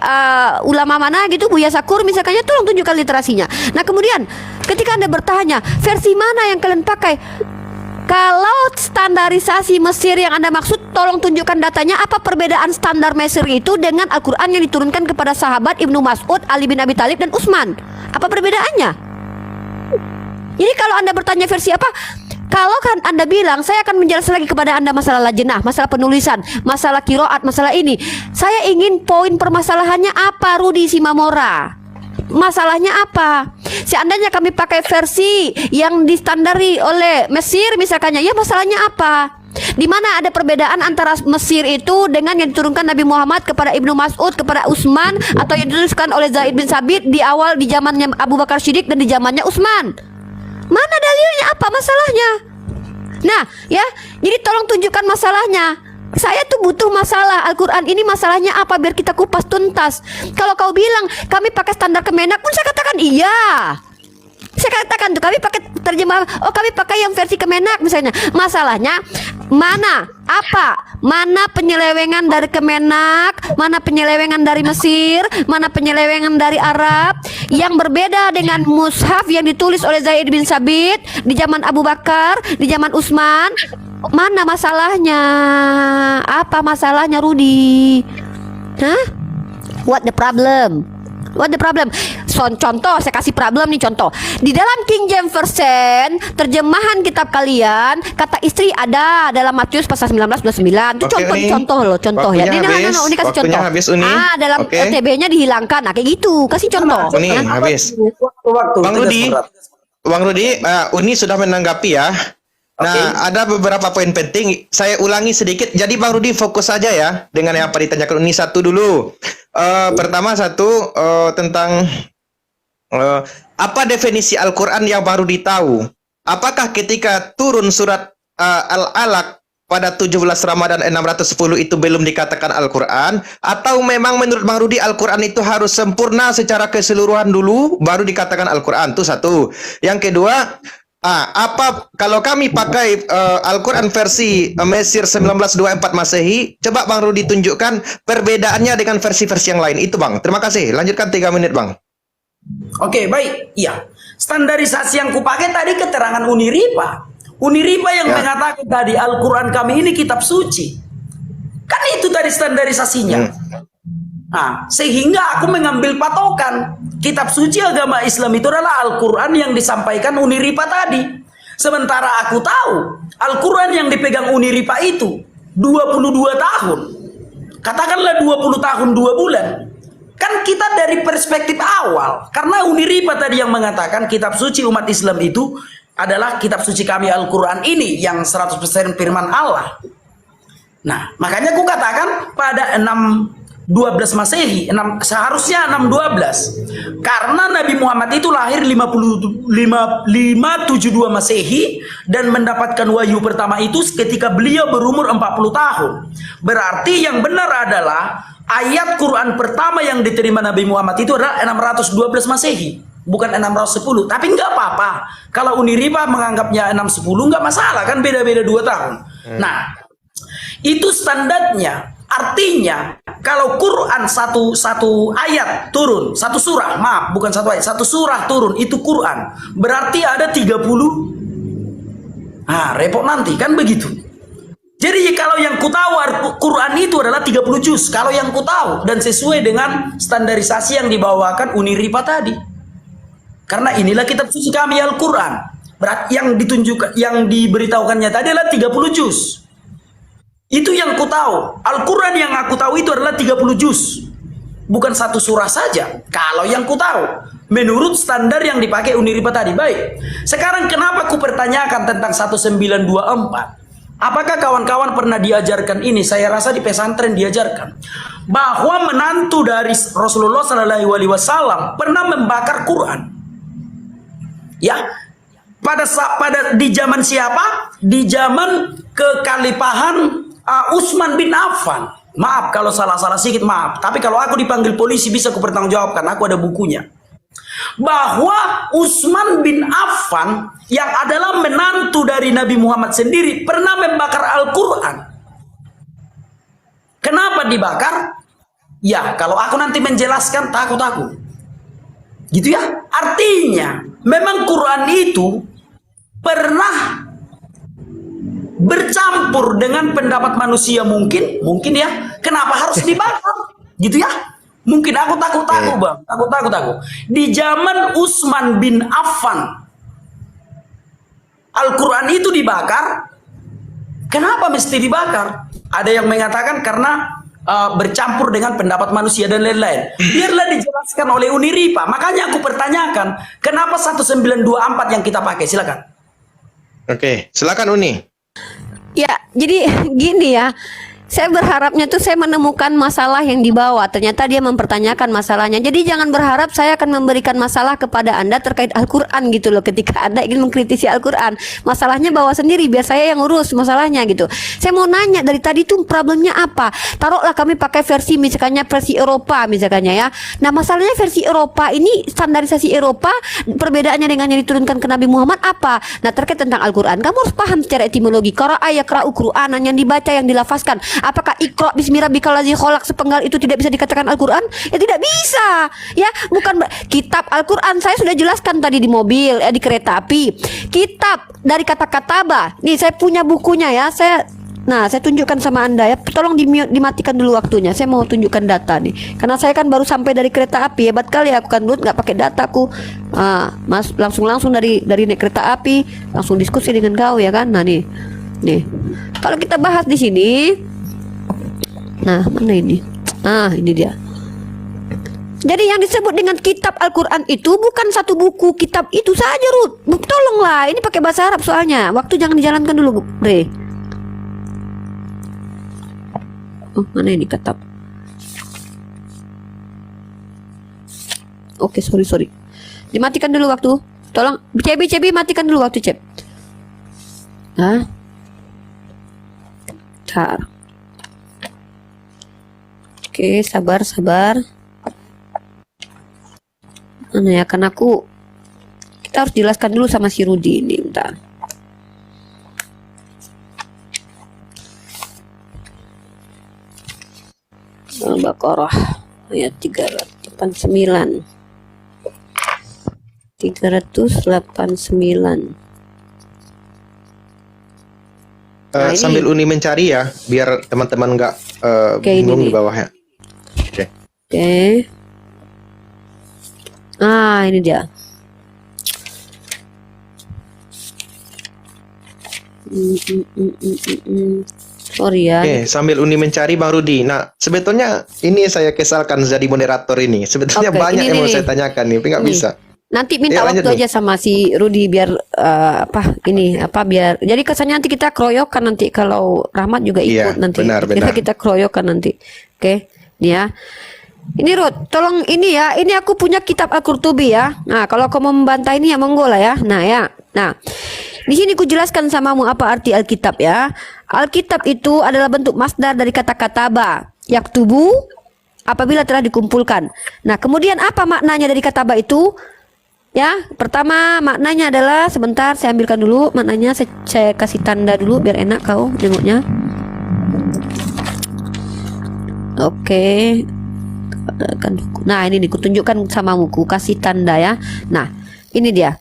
ulama mana gitu, Buya Sakur misalnya? Tolong tunjukkan literasinya. Nah, kemudian ketika Anda bertanya versi mana yang kalian pakai, kalau standarisasi Mesir yang Anda maksud, tolong tunjukkan datanya. Apa perbedaan standar Mesir itu dengan Al-Quran yang diturunkan kepada sahabat Ibnu Mas'ud, Ali bin Abi Thalib, dan Utsman? Apa perbedaannya? Jadi kalau Anda bertanya versi apa, kalau kan Anda bilang saya akan menjelaskan lagi kepada Anda masalah lajnah, masalah penulisan, masalah kiroat, masalah ini. Saya ingin poin permasalahannya apa, Rudi Simamora? Masalahnya apa? Seandainya kami pakai versi yang distandari oleh Mesir misalnya, ya masalahnya apa? Di mana ada perbedaan antara Mesir itu dengan yang diturunkan Nabi Muhammad kepada Ibnu Mas'ud, kepada Utsman, atau yang dituliskan oleh Zaid bin Sabit di awal di zamannya Abu Bakar Siddiq dan di zamannya Utsman? Mana dalilnya, apa masalahnya? Nah, ya, jadi tolong tunjukkan masalahnya. Saya tuh butuh masalah Al-Quran ini, masalahnya apa, biar kita kupas tuntas. Kalau kau bilang kami pakai standar Kemenak pun saya katakan iya. Saya katakan tuh kami pakai terjemah, oh kami pakai yang versi Kemenak misalnya. Masalahnya mana, apa, mana penyelewengan dari Kemenak, mana penyelewengan dari Mesir, mana penyelewengan dari Arab yang berbeda dengan mushaf yang ditulis oleh Zaid bin Sabit di zaman Abu Bakar, di zaman Utsman. Mana masalahnya? Apa masalahnya, Rudi? Hah? What the problem? What the problem? Contoh, saya kasih problem nih, contoh. Di dalam King James Version, terjemahan kitab kalian, kata istri ada dalam Matius pasal 19:29. Itu contoh loh, contoh ya. Ini kasih contoh. Habis, Uni. Dalam TB-nya dihilangkan. Nah, kayak gitu. Kasih contoh. Uni, habis. Bang Rudi, Uni sudah menanggapi ya. Nah, ada beberapa poin penting. Saya ulangi sedikit. Jadi Bang Rudi fokus saja ya dengan yang apa ditanyakan Uni satu dulu. Pertama tentang apa definisi Al-Quran yang Bang Rudi tahu? Apakah ketika turun surat Al-Alaq pada 17 Ramadan 610 itu belum dikatakan Al-Quran? Atau memang menurut Bang Rudi Al-Quran itu harus sempurna secara keseluruhan dulu baru dikatakan Al-Quran? Itu satu. Yang kedua, apa kalau kami pakai Al-Quran versi Mesir 1924 Masehi, coba Bang Rudi tunjukkan perbedaannya dengan versi-versi yang lain. Itu Bang, terima kasih. Lanjutkan 3 menit Bang. Oke, baik. Iya, standarisasi yang kupakai tadi keterangan Uniripa. Uniripa yang mengatakan tadi Al-Quran kami ini kitab suci. Kan itu tadi standarisasinya. Nah, sehingga aku mengambil patokan kitab suci agama Islam itu adalah Al-Quran yang disampaikan Uniripa tadi. Sementara aku tahu Al-Quran yang dipegang Uniripa itu 22 tahun. Katakanlah 20 tahun 2 bulan. Kan kita dari perspektif awal, karena Uniripa tadi yang mengatakan kitab suci umat Islam itu adalah kitab suci kami Al-Quran ini yang 100% firman Allah. Nah, makanya aku katakan pada 612 Masehi, seharusnya 612. Karena Nabi Muhammad itu lahir 572 Masehi dan mendapatkan wahyu pertama itu ketika beliau berumur 40 tahun. Berarti yang benar adalah ayat Quran pertama yang diterima Nabi Muhammad itu adalah 612 Masehi, bukan 610. Tapi nggak apa-apa. Kalau Uniripa menganggapnya 610 nggak masalah, kan beda-beda 2 tahun. Nah, Itu standarnya. Artinya kalau Quran satu ayat turun, satu surah, maaf bukan satu ayat, satu surah turun itu Quran. Berarti ada 30. Repot nanti kan begitu. Jadi kalau yang ku tahu Quran itu adalah 30 juz. Kalau yang ku tahu dan sesuai dengan standarisasi yang dibawakan Uniripa tadi. Karena inilah kitab suci kami Al-Quran. Yang ditunjukkan, yang diberitahukannya tadi adalah 30 juz. Itu yang ku tahu. Al-Quran yang aku tahu itu adalah 30 juz. Bukan satu surah saja. Kalau yang ku tahu. Menurut standar yang dipakai Uniripa tadi. Baik. Sekarang kenapa ku pertanyakan tentang 1924? Apakah kawan-kawan pernah diajarkan ini? Saya rasa di pesantren diajarkan. Bahwa menantu dari Rasulullah SAW pernah membakar Quran. Ya. Pada di zaman siapa? Di zaman kekhalifahan Utsman bin Affan. Maaf kalau salah-salah sedikit, maaf. Tapi kalau aku dipanggil polisi bisa aku pertanggungjawabkan. Aku ada bukunya. Bahwa Utsman bin Affan yang adalah menantu dari Nabi Muhammad sendiri pernah membakar Al-Quran. Kenapa dibakar? Ya, kalau aku nanti menjelaskan takut aku. Gitu ya. Artinya, memang Quran itu pernah bercampur dengan pendapat manusia mungkin ya. Kenapa harus dibakar? Gitu ya. Mungkin aku takut bang, takut. Di zaman Utsman bin Affan, Al-Quran itu dibakar. Kenapa mesti dibakar? Ada yang mengatakan karena bercampur dengan pendapat manusia dan lain-lain. Biarlah dijelaskan oleh Uniripa. Makanya aku pertanyakan, kenapa 1924 yang kita pakai? Silakan. Oke, silakan Uni. Ya, jadi gini ya. Saya berharapnya tuh saya menemukan masalah yang dibawa. Ternyata dia mempertanyakan masalahnya. Jadi jangan berharap saya akan memberikan masalah kepada Anda terkait Al-Quran gitu loh. Ketika Anda ingin mengkritisi Al-Quran, masalahnya bawa sendiri, biar saya yang urus masalahnya gitu. Saya mau nanya dari tadi tuh problemnya apa? Taruhlah kami pakai versi misalnya versi Eropa misalnya ya. Nah masalahnya versi Eropa ini, standarisasi Eropa, perbedaannya dengan yang diturunkan ke Nabi Muhammad apa? Nah terkait tentang Al-Quran, kamu harus paham secara etimologi. Qara'a yaqra'u Qur'anan, yang dibaca, yang dilafazkan. Apakah Iqra bismi rabbikal ladzi khalaq sepenggal itu tidak bisa dikatakan Al-Quran? Ya tidak bisa. Ya, bukan kitab Al-Quran. Saya sudah jelaskan tadi di mobil, di kereta api. Kitab dari kata kataba. Nih saya punya bukunya ya. Saya tunjukkan sama Anda ya. Tolong dimatikan dulu waktunya. Saya mau tunjukkan data nih. Karena saya kan baru sampai dari kereta api. Hebat kali aku kan dulu nggak pakai dataku. Langsung dari naik kereta api langsung diskusi dengan kau ya kan. Nah nih. Kalau kita bahas di sini. Nah, mana ini? Ini dia. Jadi yang disebut dengan kitab Al-Quran itu bukan satu buku kitab itu saja, Ruth. Tolonglah, ini pakai bahasa Arab soalnya. Waktu jangan dijalankan dulu, Bre. Mana ini kitab? Oke, sorry. Dimatikan dulu waktu. Tolong, CB matikan dulu waktu, Cep. Bentar. Oke, sabar. Mana ya, kan kita harus jelaskan dulu sama si Rudi ini, bentar. Al-Baqarah ayat 389. Sambil Uni mencari ya, biar teman-teman nggak bingung di bawahnya. Oke. Ini dia. Sorry ya. Oke, sambil Uni mencari Bang Rudi. Nah, sebetulnya ini saya kesalkan jadi moderator ini. Sebetulnya banyak yang mau saya tanyakan nih, tapi nggak bisa. Nanti minta waktu aja sama si Rudi biar biar jadi kesannya nanti kita keroyokan nanti kalau Rahmat juga ikut nanti. Benar. Kita keroyokan nanti. Oke. Nih ya. Ini Ruth, tolong ini ya. Ini aku punya kitab Al-Qurtubi ya. Nah, kalau kau mau membantah ini ya monggo lah ya. Nah, di sini ku jelaskan samamu apa arti Alkitab ya. Alkitab itu adalah bentuk masdar dari kata kataba, yaktubu, apabila telah dikumpulkan. Nah, kemudian apa maknanya dari kataba itu? Ya, pertama maknanya adalah, sebentar saya ambilkan dulu maknanya, saya kasih tanda dulu biar enak kau nengoknya. Oke. Nah, ini dikutunjukkan sama muku, kasih tanda ya. Nah, ini dia.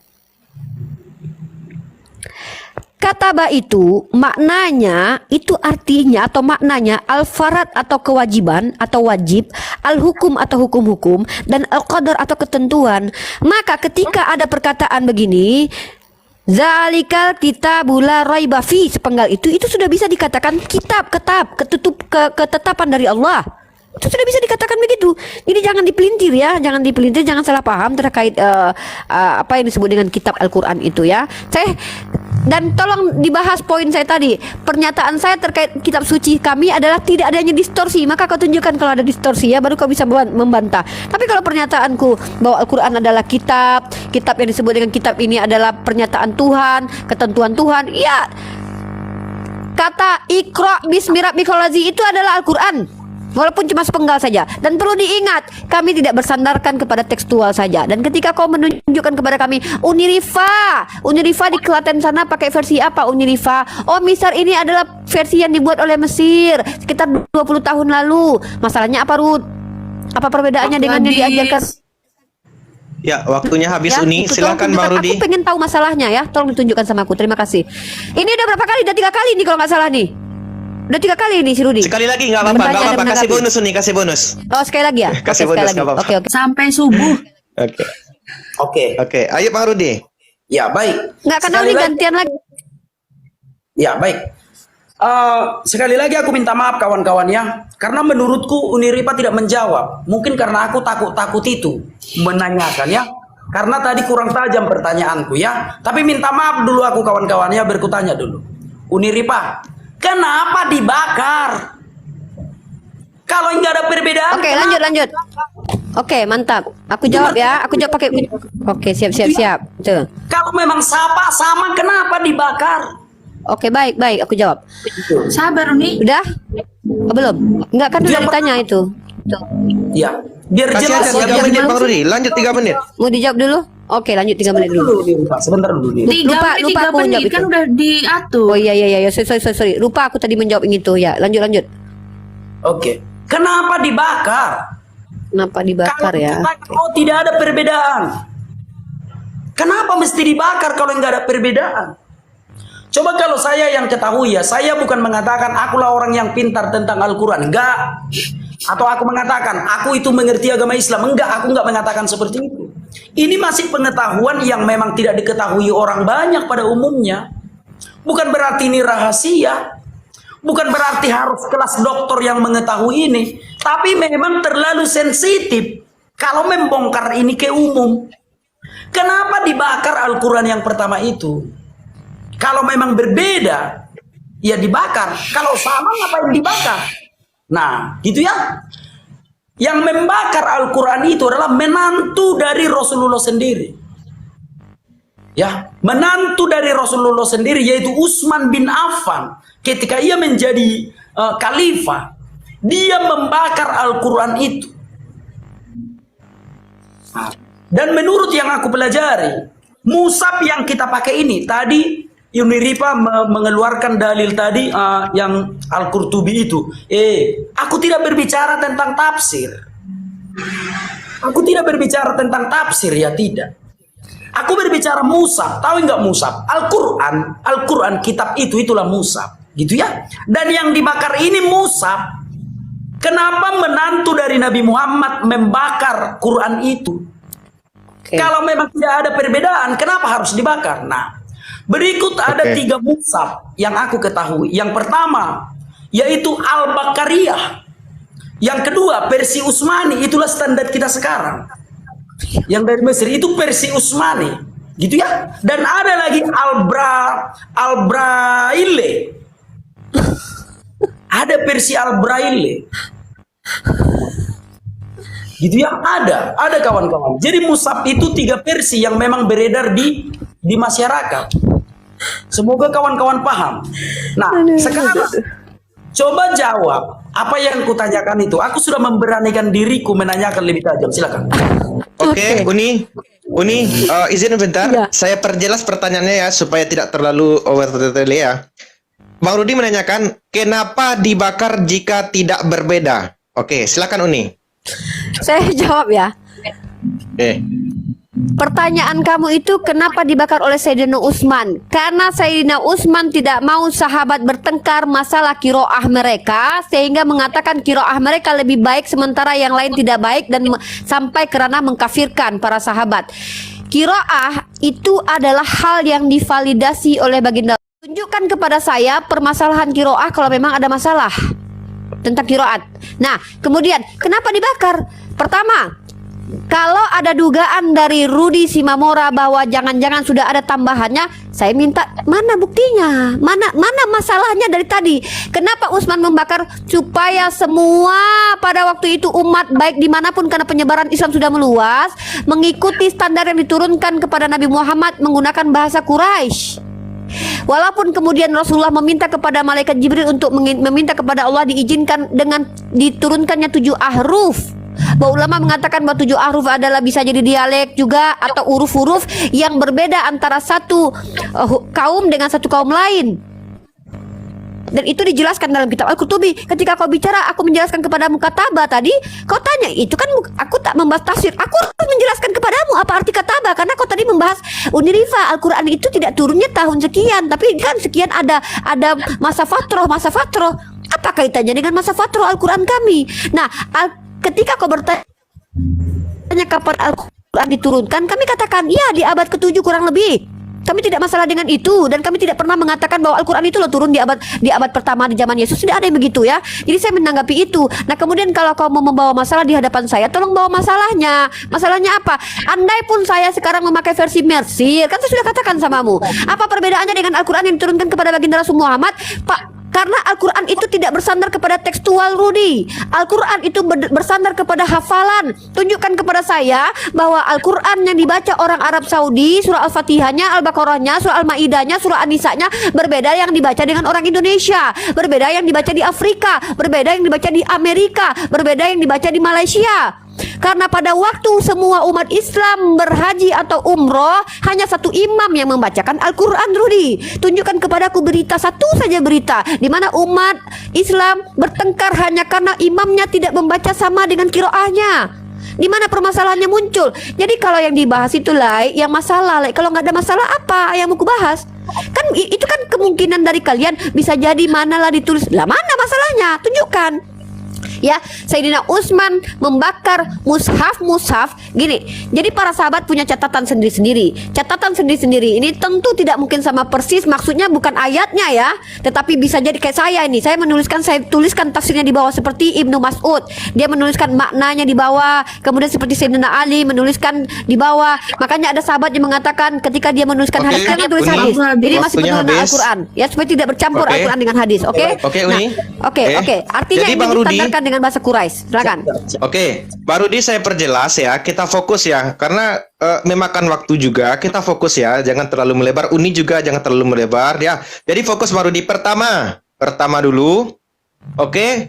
Kataba itu maknanya, itu artinya atau maknanya al-farad atau kewajiban atau wajib, al-hukum atau hukum-hukum, dan al-qadar atau ketentuan. Maka ketika ada perkataan begini, zalikal kitabul la raiba fi, sepenggal itu sudah bisa dikatakan ketetapan dari Allah. Itu sudah bisa dikatakan begitu. Jadi jangan dipelintir ya, jangan salah paham terkait apa yang disebut dengan kitab Al-Qur'an itu ya. Dan tolong dibahas poin saya tadi. Pernyataan saya terkait kitab suci kami adalah tidak adanya distorsi. Maka kau tunjukkan kalau ada distorsi ya, baru kau bisa membantah. Tapi kalau pernyataanku bahwa Al-Qur'an adalah kitab yang disebut dengan kitab ini adalah pernyataan Tuhan, ketentuan Tuhan, ya. Kata Iqra bismi rabbikal ladzi itu adalah Al-Qur'an. Walaupun cuma sepenggal saja. Dan perlu diingat, kami tidak bersandarkan kepada tekstual saja. Dan ketika kau menunjukkan kepada kami Unirifa di Klaten sana pakai versi apa Unirifa? Oh, misal ini adalah versi yang dibuat oleh Mesir sekitar 20 tahun lalu. Masalahnya apa, Ruth? Apa perbedaannya dengan yang diajarkan? Ya, waktunya habis, Ya, Uni. itu Silakan tolong Bang tunjukkan. Rudi. Aku pengen tahu masalahnya ya. Tolong ditunjukkan sama aku. Terima kasih. Ini udah berapa kali? Udah 3 kali nih kalau nggak salah nih. Udah 3 kali nih si Rudi. Sekali lagi nggak apa-apa, Bertanya nggak dan apa-apa. Kasih menanggapi. bonus, Uni, kasih bonus. Oh, sekali lagi ya? Kasih Oke, bonus, sekali lagi. nggak apa-apa. Oke. Sampai subuh. Oke. Oke. Oke, ayo Bang Rudi. Ya, baik. Nggak kenal Sekali nih, lagi- gantian lagi. Ya, baik. Sekali lagi aku minta maaf kawan-kawan ya, karena menurutku Uniripa tidak menjawab. Mungkin karena aku takut itu menanyakan ya. Karena tadi kurang tajam pertanyaanku ya. Tapi minta maaf dulu aku kawan-kawan ya, berkutanya dulu. Uniripa, kenapa dibakar? Kalau nggak ada perbedaan. Oke, kenapa? lanjut. Oke, mantap. Aku jawab ya. Aku jawab pakai. Oke, siap. Tuh. Kalau memang sama, kenapa dibakar? Oke, baik. Aku jawab. Sabar nih. Udah? Oh, belum? Enggak kan udah Dia ditanya itu. Tuh. Ya, biar Kasih jelas. aja 3 menit Bang Rudi. Lanjut 3 menit. Mau dijawab dulu? Oke, lanjut 3 menit dulu. Sebentar dulu nih. Lupa Tiga aku menit menjawab kan itu. udah diatur. Oh iya. Sorry. Lupa aku tadi menjawab yang itu ya. Lanjut. Oke. Kenapa dibakar? Kenapa dibakar Kalau ya? dikatakan, oh tidak ada perbedaan. Kenapa mesti dibakar kalau nggak ada perbedaan? Coba kalau saya yang ketahui ya, saya bukan mengatakan akulah orang yang pintar tentang Al-Quran. Enggak. Atau aku mengatakan, aku itu mengerti agama Islam. Enggak, aku enggak mengatakan seperti itu. Ini masih pengetahuan yang memang tidak diketahui orang banyak pada umumnya. Bukan berarti ini rahasia. Bukan berarti harus kelas doktor yang mengetahui ini. Tapi memang terlalu sensitif kalau membongkar ini ke umum. Kenapa dibakar Al-Quran yang pertama itu? Kalau memang berbeda, ya dibakar. Kalau sama, ngapain dibakar? Nah, gitu ya. Yang membakar Al-Quran itu adalah menantu dari Rasulullah sendiri. Ya, menantu dari Rasulullah sendiri, yaitu Utsman bin Affan. Ketika ia menjadi khalifah, dia membakar Al-Quran itu. Nah, dan menurut yang aku pelajari, mushaf yang kita pakai ini, tadi Uniripa mengeluarkan dalil tadi yang Al-Qurtubi itu. Aku tidak berbicara tentang tafsir. Aku tidak berbicara tentang tafsir, ya tidak. Aku berbicara mushaf. Tahu nggak mushaf? Al-Quran, kitab itulah mushaf. Gitu ya. Dan yang dibakar ini mushaf. Kenapa menantu dari Nabi Muhammad membakar Quran itu? Oke. Kalau memang tidak ada perbedaan, kenapa harus dibakar? Nah, berikut ada 3 mushaf yang aku ketahui. Yang pertama, yaitu Al-Bakariyah. Yang kedua, versi Utsmani, itulah standar kita sekarang. Yang dari Mesir itu versi Utsmani, gitu ya. Dan ada lagi Al-Braille. Ada versi Al-Braille. Gitu ya, ada kawan-kawan. Jadi mushaf itu 3 versi yang memang beredar di masyarakat. Semoga kawan-kawan paham. Nah, sekarang coba jawab apa yang kutanyakan itu. Aku sudah memberanikan diriku menanyakan lebih tajam. Silakan. Oke, Uni, izin bentar. Iya. Saya perjelas pertanyaannya ya supaya tidak terlalu overtele ya. Bang Rudi menanyakan kenapa dibakar jika tidak berbeda. Oke, silakan Uni. Saya jawab ya. Pertanyaan kamu itu kenapa dibakar oleh Sayyidina Utsman? Karena Sayyidina Utsman tidak mau sahabat bertengkar masalah kiroah mereka, sehingga mengatakan kiroah mereka lebih baik sementara yang lain tidak baik, dan sampai kerana mengkafirkan para sahabat. Kiroah itu adalah hal yang divalidasi oleh baginda. Tunjukkan kepada saya permasalahan kiroah kalau memang ada masalah tentang kiroat. Nah, kemudian kenapa dibakar? Pertama, kalau ada dugaan dari Rudi Simamora bahwa jangan-jangan sudah ada tambahannya, saya minta mana buktinya? Mana masalahnya dari tadi? Kenapa Utsman membakar? Supaya semua pada waktu itu umat baik dimanapun, karena penyebaran Islam sudah meluas, mengikuti standar yang diturunkan kepada Nabi Muhammad menggunakan bahasa Quraisy. Walaupun kemudian Rasulullah meminta kepada malaikat Jibril untuk meminta kepada Allah diizinkan dengan diturunkannya 7 ahruf. Bahwa ulama mengatakan bahwa 7 ahruf adalah bisa jadi dialek juga atau huruf-huruf yang berbeda antara satu kaum dengan satu kaum lain. Dan itu dijelaskan dalam kitab Al-Qurtubi. Ketika kau bicara, aku menjelaskan kepadamu kataba tadi, kau tanya, itu kan aku tak membahas tafsir. Aku harus menjelaskan kepadamu apa arti kataba, karena kau tadi membahas Unirifa, Al-Quran itu tidak turunnya tahun sekian, tapi kan sekian ada masa fatroh. Apa kaitannya dengan masa fatroh Al-Quran kami? Nah, ketika kau bertanya kapan Al-Quran diturunkan, kami katakan ya di abad ke-7 kurang lebih. Kami tidak masalah dengan itu, dan kami tidak pernah mengatakan bahwa Al-Quran itu turun di abad pertama di zaman Yesus. Tidak ada yang begitu ya. Jadi saya menanggapi itu. Nah, kemudian kalau kau mau membawa masalah di hadapan saya, tolong bawa masalahnya. Masalahnya apa? Andai pun saya sekarang memakai versi Mersir, kan saya sudah katakan samamu. Apa perbedaannya dengan Al-Quran yang diturunkan kepada baginda Rasul Muhammad? Pak, karena Al-Quran itu tidak bersandar kepada tekstual, Rudi. Al-Quran itu bersandar kepada hafalan. Tunjukkan kepada saya bahwa Al-Quran yang dibaca orang Arab Saudi, surah Al-Fatihahnya, Al-Baqarahnya, surah Al-Ma'idahnya, surah An-Nisa'nya berbeda yang dibaca dengan orang Indonesia, berbeda yang dibaca di Afrika, berbeda yang dibaca di Amerika, berbeda yang dibaca di Malaysia. Karena pada waktu semua umat Islam berhaji atau umroh, hanya satu imam yang membacakan Al-Quran, Rudi. Tunjukkan kepadaku berita, satu saja berita di mana umat Islam bertengkar hanya karena imamnya tidak membaca sama dengan kiroahnya. Di mana permasalahannya muncul? Jadi kalau yang dibahas itu yang masalah, kalau nggak ada masalah apa yang mau kubahas? Kan itu kan kemungkinan dari kalian bisa jadi manalah ditulis. Lah mana masalahnya? Tunjukkan. Ya, Sayyidina Utsman membakar mushaf gini. Jadi para sahabat punya catatan sendiri-sendiri. Catatan sendiri-sendiri ini tentu tidak mungkin sama persis, maksudnya bukan ayatnya ya, tetapi bisa jadi kayak saya ini. Saya tuliskan tafsirnya di bawah seperti Ibnu Mas'ud. Dia menuliskan maknanya di bawah. Kemudian seperti Sayyidina Ali menuliskan di bawah. Makanya ada sahabat yang mengatakan ketika dia menuliskan hadis, jangan tulis hadis. Ini masih penurunan Al-Quran. Ya, supaya tidak bercampur Al-Quran dengan hadis. Oke? Uni. Oke. Artinya Jadi, ini Bang Rudi, ditandarkan dengan bahasa Quraisy. Silakan. Oke, baru saya perjelas ya, kita fokus ya, karena memakan waktu juga, kita fokus ya, jangan terlalu melebar. Uni juga jangan terlalu melebar ya. Jadi fokus baru di pertama dulu, oke,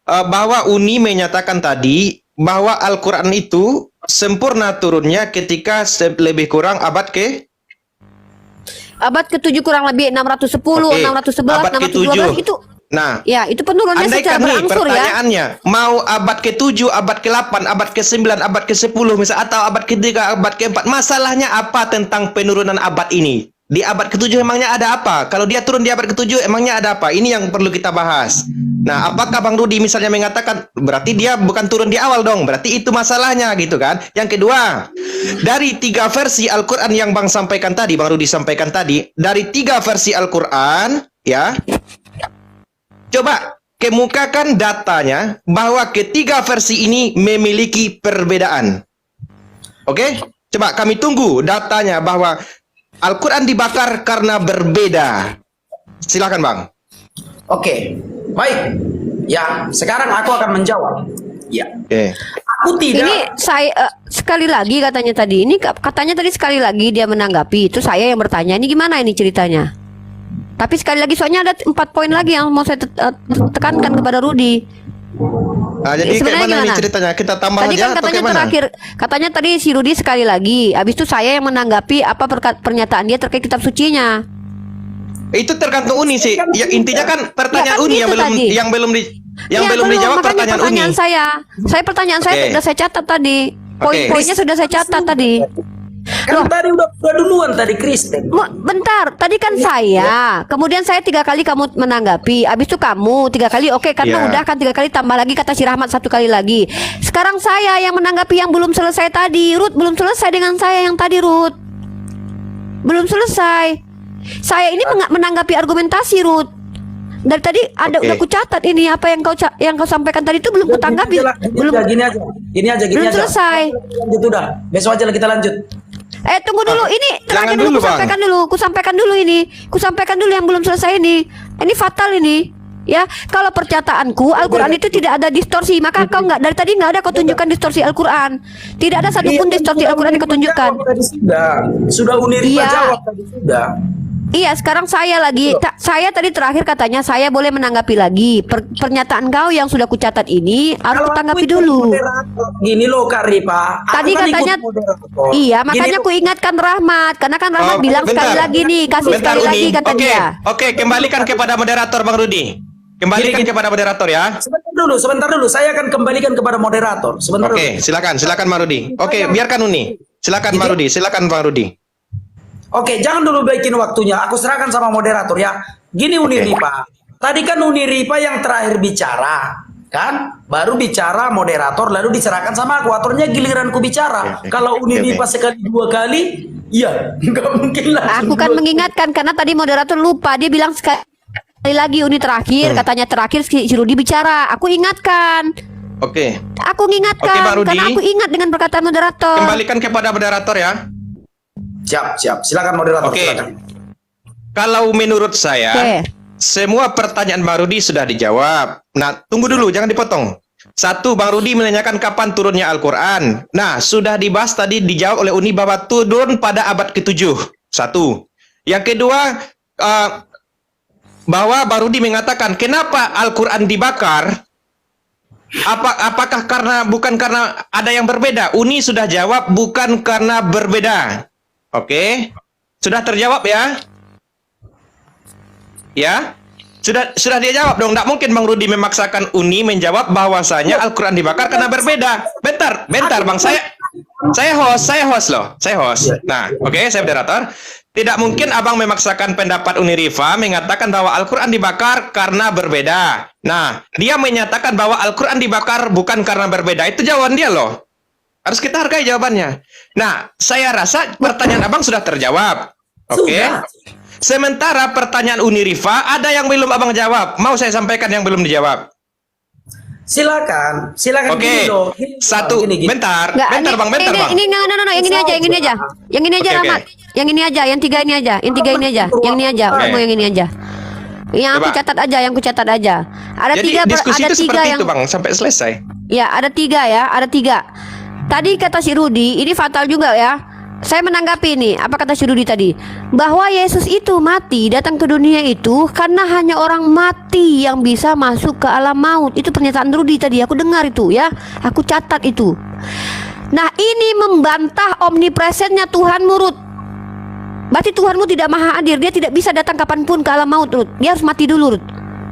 bahwa Uni menyatakan tadi bahwa Al-Quran itu sempurna turunnya ketika lebih kurang abad ke-7 kurang lebih 610, 611, abad 612 itu. Nah, ya itu penurunannya secara andaikan nih berangsur ya. pertanyaannya, mau abad ke-7, abad ke-8, abad ke-9, abad ke-10 misal, atau abad ke-3, abad ke-4, masalahnya apa tentang penurunan abad ini? Di abad ke-7 emangnya ada apa? Kalau dia turun di abad ke-7 emangnya ada apa? Ini yang perlu kita bahas. Nah, apakah Bang Rudi misalnya mengatakan berarti dia bukan turun di awal dong? Berarti itu masalahnya gitu kan? Yang kedua, dari 3 versi Al-Quran yang Bang sampaikan tadi, Bang Rudi sampaikan tadi, dari 3 versi Al-Quran ya, coba kemukakan datanya bahwa ketiga versi ini memiliki perbedaan. Oke? Coba kami tunggu datanya bahwa Al-Quran dibakar karena berbeda. Silakan Bang. Oke, baik. Ya, sekarang aku akan menjawab. Ya. Oke. Aku tidak. Ini saya sekali lagi katanya tadi. Ini katanya tadi sekali lagi dia menanggapi. Itu saya yang bertanya. Ini gimana ini ceritanya? Tapi sekali lagi soalnya ada 4 poin lagi yang mau saya tekankan kepada Rudi. Nah, jadi kayak mana nih ceritanya? Kita tambah tadi aja kan atau katanya kayak mana? terakhir, katanya tadi si Rudi sekali lagi. Habis itu saya yang menanggapi apa pernyataan dia terkait kitab sucinya. Itu tergantung Uni sih. Ya, intinya kan pertanyaan Ya, kan Uni gitu yang belum Yang Ya, belum dijawab makanya pertanyaan Uni. pertanyaan saya Oke. sudah saya catat tadi. Poin-poinnya sudah saya catat tadi. Kan tadi udah duluan tadi Kristen. Bentar, tadi kan saya, kemudian saya 3 kali kamu menanggapi, abis itu kamu 3 kali, oke karena Iya. udah kan 3 kali tambah lagi kata si Rahmat 1 kali lagi. Sekarang saya yang menanggapi yang belum selesai tadi, Ruth belum selesai dengan saya yang tadi Ruth, belum selesai. Saya ini menanggapi argumentasi Ruth. Dari tadi ada Oke. udah kucatat ini apa yang kau sampaikan tadi itu belum kutanggapi, belum Gini aja. belum selesai. Lanjut udah. Besok aja lah kita lanjut. Tunggu dulu, ini terakhir jangan dulu, dulu, Bang. kusampaikan dulu yang belum selesai ini. Ini fatal ini. Ya, kalau percataanku Al-Quran itu tidak ada distorsi, maka kau nggak dari tadi nggak ada kau tunjukkan distorsi Al-Quran. Tidak ada satupun distorsi Al-Quran yang kau tunjukkan. Sudah Uni Rifa Iya. jawab tadi sudah. Iya, sekarang saya lagi, saya tadi terakhir katanya saya boleh menanggapi lagi pernyataan kau yang sudah kucatat ini harus Kalau kutanggapi aku ikut dulu. moderator, gini loh Kak Rifa. Tadi Aku kan katanya, ikut moderator. iya Gini makanya loh, aku ingatkan Rahmat, karena kan Rahmat Oh, bilang sekali bentar. lagi nih, kasih Bentar, sekali Uni. lagi kata Oke, dia. oke, kembalikan kepada moderator Bang Rudi. Kembalikan Gini. kepada moderator ya. sebentar dulu. Saya akan kembalikan kepada moderator. Sebentar Oke, dulu. silakan Bang Rudi. Oke, biarkan Uni. Silakan Bang Rudi, silakan Bang Rudi. Oke, jangan dulu baikin waktunya. Aku serahkan sama moderator ya. Gini Uni Oke. Rifa. Tadi kan Uni Rifa yang terakhir bicara, kan? Baru bicara moderator, lalu diserahkan sama aku. Aturnya giliranku bicara. Oke. Kalau Uni Oke. Rifa sekali 2 kali, ya nggak mungkin lah. Aku kan mengingatkan karena tadi moderator lupa, dia bilang sekali lagi Uni terakhir, katanya terakhir si Rudi bicara. Aku ingatkan. Oke, Aku mengingatkan Oke, Bang Rudi. karena aku ingat dengan perkataan moderator. kembalikan kepada moderator ya. Siap. Silakan moderator. Oke. Silakan. Kalau menurut saya, Oke. semua pertanyaan Bang Rudi sudah dijawab. Nah, tunggu dulu, jangan dipotong. Satu, Bang Rudi menanyakan kapan turunnya Al-Quran. Nah, sudah dibahas tadi, dijawab oleh Uni bahwa turun pada abad ke-7. Satu. Yang kedua, bahwa Bang Rudi mengatakan, kenapa Al-Quran dibakar? Apakah bukan karena ada yang berbeda? Uni sudah jawab, bukan karena berbeda. Oke, sudah terjawab ya? Ya, sudah dia jawab dong. Tidak mungkin Bang Rudi memaksakan Uni menjawab bahwasanya Al-Quran dibakar karena berbeda. Bentar, Bang. Saya host loh. Saya host. Nah, oke, saya moderator. Tidak mungkin abang memaksakan pendapat Uni Rifa mengatakan bahwa Al-Quran dibakar karena berbeda. Nah, dia menyatakan bahwa Al-Quran dibakar bukan karena berbeda. Itu jawaban dia loh. Harus kita hargai jawabannya. Nah, saya rasa pertanyaan abang sudah terjawab. Oke. Sudah. Sementara pertanyaan Uni Rifa ada yang belum abang jawab. Mau saya sampaikan yang belum dijawab. Silakan Oke. gini loh. Gini, Satu, gini. bentar, Nggak, bentar bang. no, yang ini aja, yang ini aja, Oke, Rahmat. oke. Yang ini aja, yang 3 ini aja, yang 3 ini aja, yang ini aja, Oke. mau yang ini aja. Yang aku Coba. catat aja, yang ku catat aja. Ada Jadi 3 diskusi ada itu 3 seperti yang itu bang, sampai selesai. ya, ada 3 ya, ada 3. Tadi kata si Rudi, ini fatal juga ya. Saya menanggapi ini, apa kata si Rudi tadi? Bahwa Yesus itu mati, datang ke dunia itu karena hanya orang mati yang bisa masuk ke alam maut. Itu pernyataan Rudi tadi, aku dengar itu ya. Aku catat itu. Nah, ini membantah omnipresennya Tuhanmu, Ruth. Berarti Tuhanmu tidak maha hadir, dia tidak bisa datang kapanpun ke alam maut, Ruth. Dia harus mati dulu, Ruth.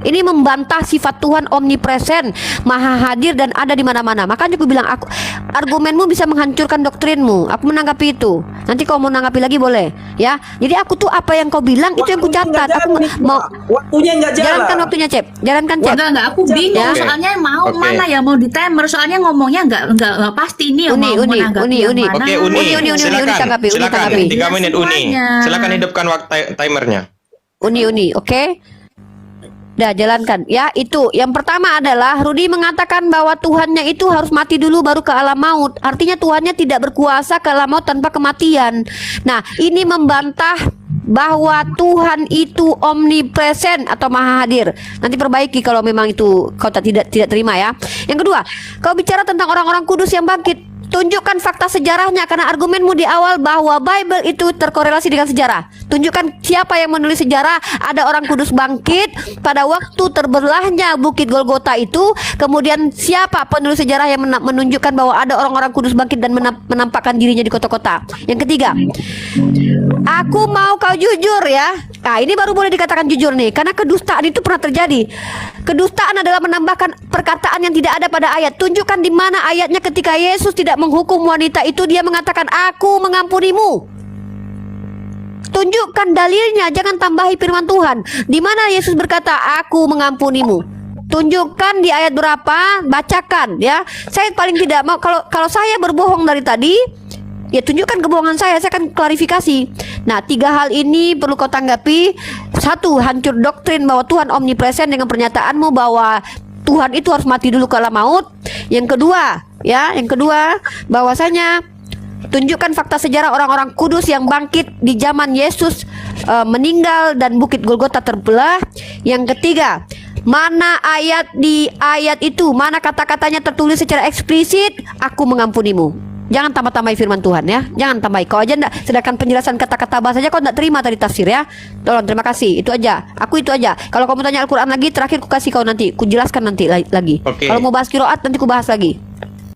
Ini membantah sifat Tuhan omnipresen, maha hadir dan ada di mana-mana. Makanya aku bilang, argumenmu bisa menghancurkan doktrinmu. Aku menanggapi itu. Nanti kalau mau menanggapi lagi boleh, ya. Jadi aku tuh apa yang kau bilang itu yang ku catat. Aku mau Waktunya nggak jalan. jalankan waktunya, Cep. Jalankan, Cep. Enggak, aku bingung. Ya. Soalnya mau Oke. mana ya, mau di timer. Soalnya ngomongnya enggak pasti ini yang mau menanggapi yang mana. Oke, Uni, Uni, silakan, tanggapi, Uni, silakan. tanggapi. 3 menit Uni. Semuanya. Silakan hidupkan waktu timernya. Uni, oke? Dah, jalankan. Ya, itu. Yang pertama adalah Rudi mengatakan bahwa Tuhannya itu harus mati dulu baru ke alam maut. Artinya Tuhannya tidak berkuasa ke alam maut tanpa kematian. Nah, ini membantah bahwa Tuhan itu omnipresen atau maha hadir. Nanti perbaiki kalau memang itu kau tidak terima ya. Yang kedua, kau bicara tentang orang-orang kudus yang bangkit. Tunjukkan fakta sejarahnya, karena argumenmu di awal bahwa Bible itu terkorelasi dengan sejarah. Tunjukkan siapa yang menulis sejarah. Ada orang kudus bangkit pada waktu terbelahnya Bukit Golgota itu. Kemudian siapa penulis sejarah yang menunjukkan bahwa ada orang-orang kudus bangkit dan menampakkan dirinya di kota-kota. Yang ketiga, Aku mau kau jujur ya. Nah, ini baru boleh dikatakan jujur nih, karena kedustaan itu pernah terjadi. Kedustaan adalah menambahkan perkataan yang tidak ada pada ayat. Tunjukkan di mana ayatnya ketika Yesus tidak menghukum wanita itu, dia mengatakan, "Aku mengampunimu." Tunjukkan dalilnya, jangan tambahi firman Tuhan. Di mana Yesus berkata, "Aku mengampunimu"? Tunjukkan di ayat berapa, bacakan ya. Saya paling tidak mau kalau saya berbohong dari tadi, ya tunjukkan kebohongan saya akan klarifikasi. Nah, 3 hal ini perlu kau tanggapi. 1, hancur doktrin bahwa Tuhan omnipresent dengan pernyataanmu bahwa Tuhan itu harus mati dulu kala maut. Yang kedua, bahwasanya tunjukkan fakta sejarah orang-orang kudus yang bangkit di zaman Yesus meninggal dan Bukit Golgota terbelah. Yang ketiga, mana ayat di ayat itu, mana kata-katanya tertulis secara eksplisit, "Aku mengampunimu." Jangan tambah-tambahi firman Tuhan ya. Jangan tambahi. Kau aja enggak, sedangkan penjelasan kata-kata bahasanya kau enggak terima tadi tafsir ya. Tolong, terima kasih. Itu aja. Aku itu aja. Kalau kamu tanya Al-Quran lagi, terakhir ku kasih kau nanti. Ku jelaskan nanti lagi. Oke. Kalau mau bahas qiraat nanti ku bahas lagi.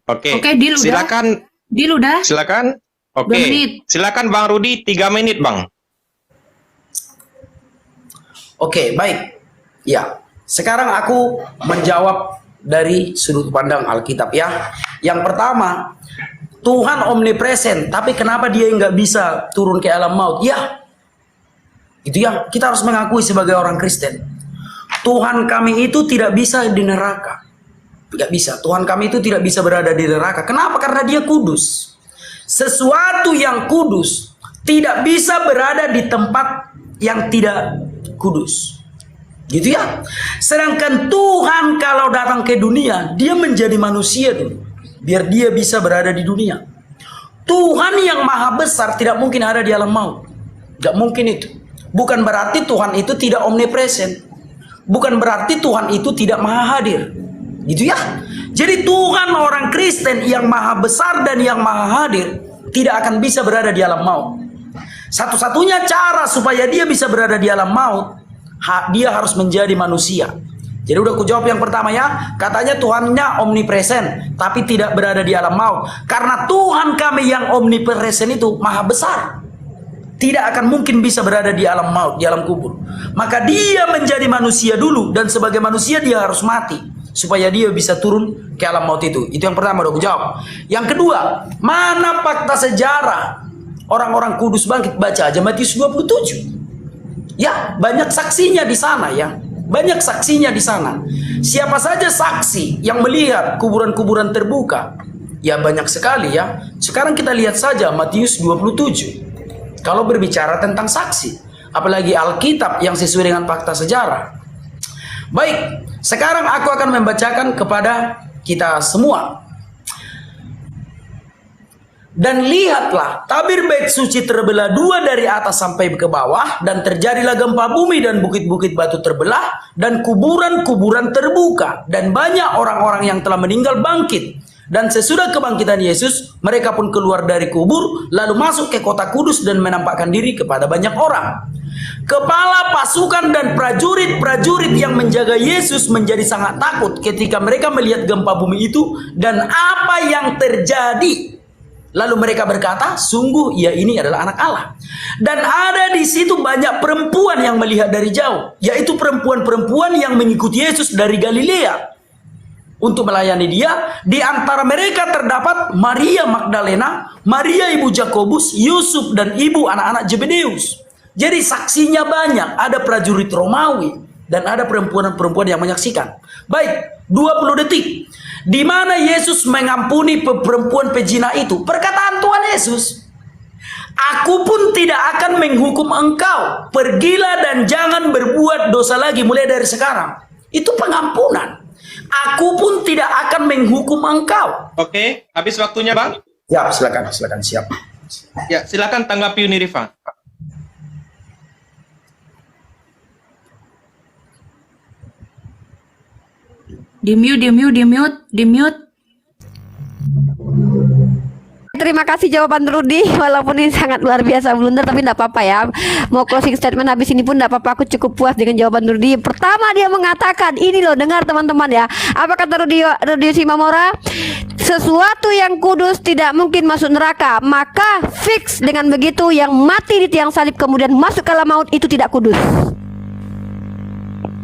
Oke. Oke, deal udah. Silakan. Deal udah. Silakan. 2 Oke. menit. Silakan Bang Rudi 3 menit, Bang. Oke, baik. Ya, sekarang aku menjawab dari sudut pandang Alkitab ya. Yang pertama, Tuhan omnipresent, tapi kenapa dia nggak bisa turun ke alam maut? Ya, itu yang kita harus mengakui sebagai orang Kristen. Tuhan kami itu tidak bisa di neraka. Tidak bisa. Tuhan kami itu tidak bisa berada di neraka. Kenapa? Karena dia kudus. Sesuatu yang kudus tidak bisa berada di tempat yang tidak kudus. Gitu ya. Sedangkan Tuhan kalau datang ke dunia, dia menjadi manusia dulu, biar dia bisa berada di dunia. Tuhan yang maha besar tidak mungkin ada di alam maut. Tidak mungkin itu. Bukan berarti Tuhan itu tidak omnipresent. Bukan berarti Tuhan itu tidak maha hadir. Gitu ya. Jadi Tuhan orang Kristen yang maha besar dan yang maha hadir tidak akan bisa berada di alam maut. Satu-satunya cara supaya dia bisa berada di alam maut, dia harus menjadi manusia. Jadi udah aku jawab yang pertama ya. Katanya Tuhannya omnipresent, tapi tidak berada di alam maut. Karena Tuhan kami yang omnipresent itu maha besar, tidak akan mungkin bisa berada di alam maut, di alam kubur. Maka dia menjadi manusia dulu, dan sebagai manusia dia harus mati supaya dia bisa turun ke alam maut itu. Itu yang pertama udah aku jawab. Yang kedua, mana fakta sejarah orang-orang kudus bangkit? Baca aja Matius 27. Ya, banyak saksinya di sana ya. Banyak saksinya di sana. Siapa saja saksi yang melihat kuburan-kuburan terbuka? Ya banyak sekali ya. Sekarang kita lihat saja Matius 27. Kalau berbicara tentang saksi, apalagi Alkitab yang sesuai dengan fakta sejarah. Baik, sekarang aku akan membacakan kepada kita semua. Dan lihatlah, tabir bait suci terbelah 2 dari atas sampai ke bawah, dan terjadilah gempa bumi dan bukit-bukit batu terbelah, dan kuburan-kuburan terbuka, dan banyak orang-orang yang telah meninggal bangkit. Dan sesudah kebangkitan Yesus, mereka pun keluar dari kubur, lalu masuk ke kota kudus dan menampakkan diri kepada banyak orang. Kepala pasukan dan prajurit-prajurit yang menjaga Yesus menjadi sangat takut ketika mereka melihat gempa bumi itu dan apa yang terjadi. Lalu mereka berkata, sungguh ia ini adalah anak Allah. Dan ada di situ banyak perempuan yang melihat dari jauh, yaitu perempuan-perempuan yang mengikuti Yesus dari Galilea untuk melayani dia. Di antara mereka terdapat Maria Magdalena, Maria ibu Yakobus, Yusuf dan ibu anak-anak Zebedeus. Jadi saksinya banyak, ada prajurit Romawi dan ada perempuan-perempuan yang menyaksikan. Baik, 20 detik. Di mana Yesus mengampuni perempuan pezina itu? Perkataan Tuhan Yesus, "Aku pun tidak akan menghukum engkau. Pergilah dan jangan berbuat dosa lagi mulai dari sekarang." Itu pengampunan. Aku pun tidak akan menghukum engkau. Oke, habis waktunya, Bang. Ya, silakan siap. Ya, silakan tanggapi Unirifa. Di mute. Terima kasih jawaban Rudy, walaupun ini sangat luar biasa blunder, tapi tidak apa-apa ya. Mau closing statement habis ini pun tidak apa-apa, aku cukup puas dengan jawaban Rudy. Pertama dia mengatakan, ini loh, dengar teman-teman ya, apa kata Rudy Simamora? Sesuatu yang kudus tidak mungkin masuk neraka. Maka fix dengan begitu yang mati di tiang salib kemudian masuk ke alam maut itu tidak kudus.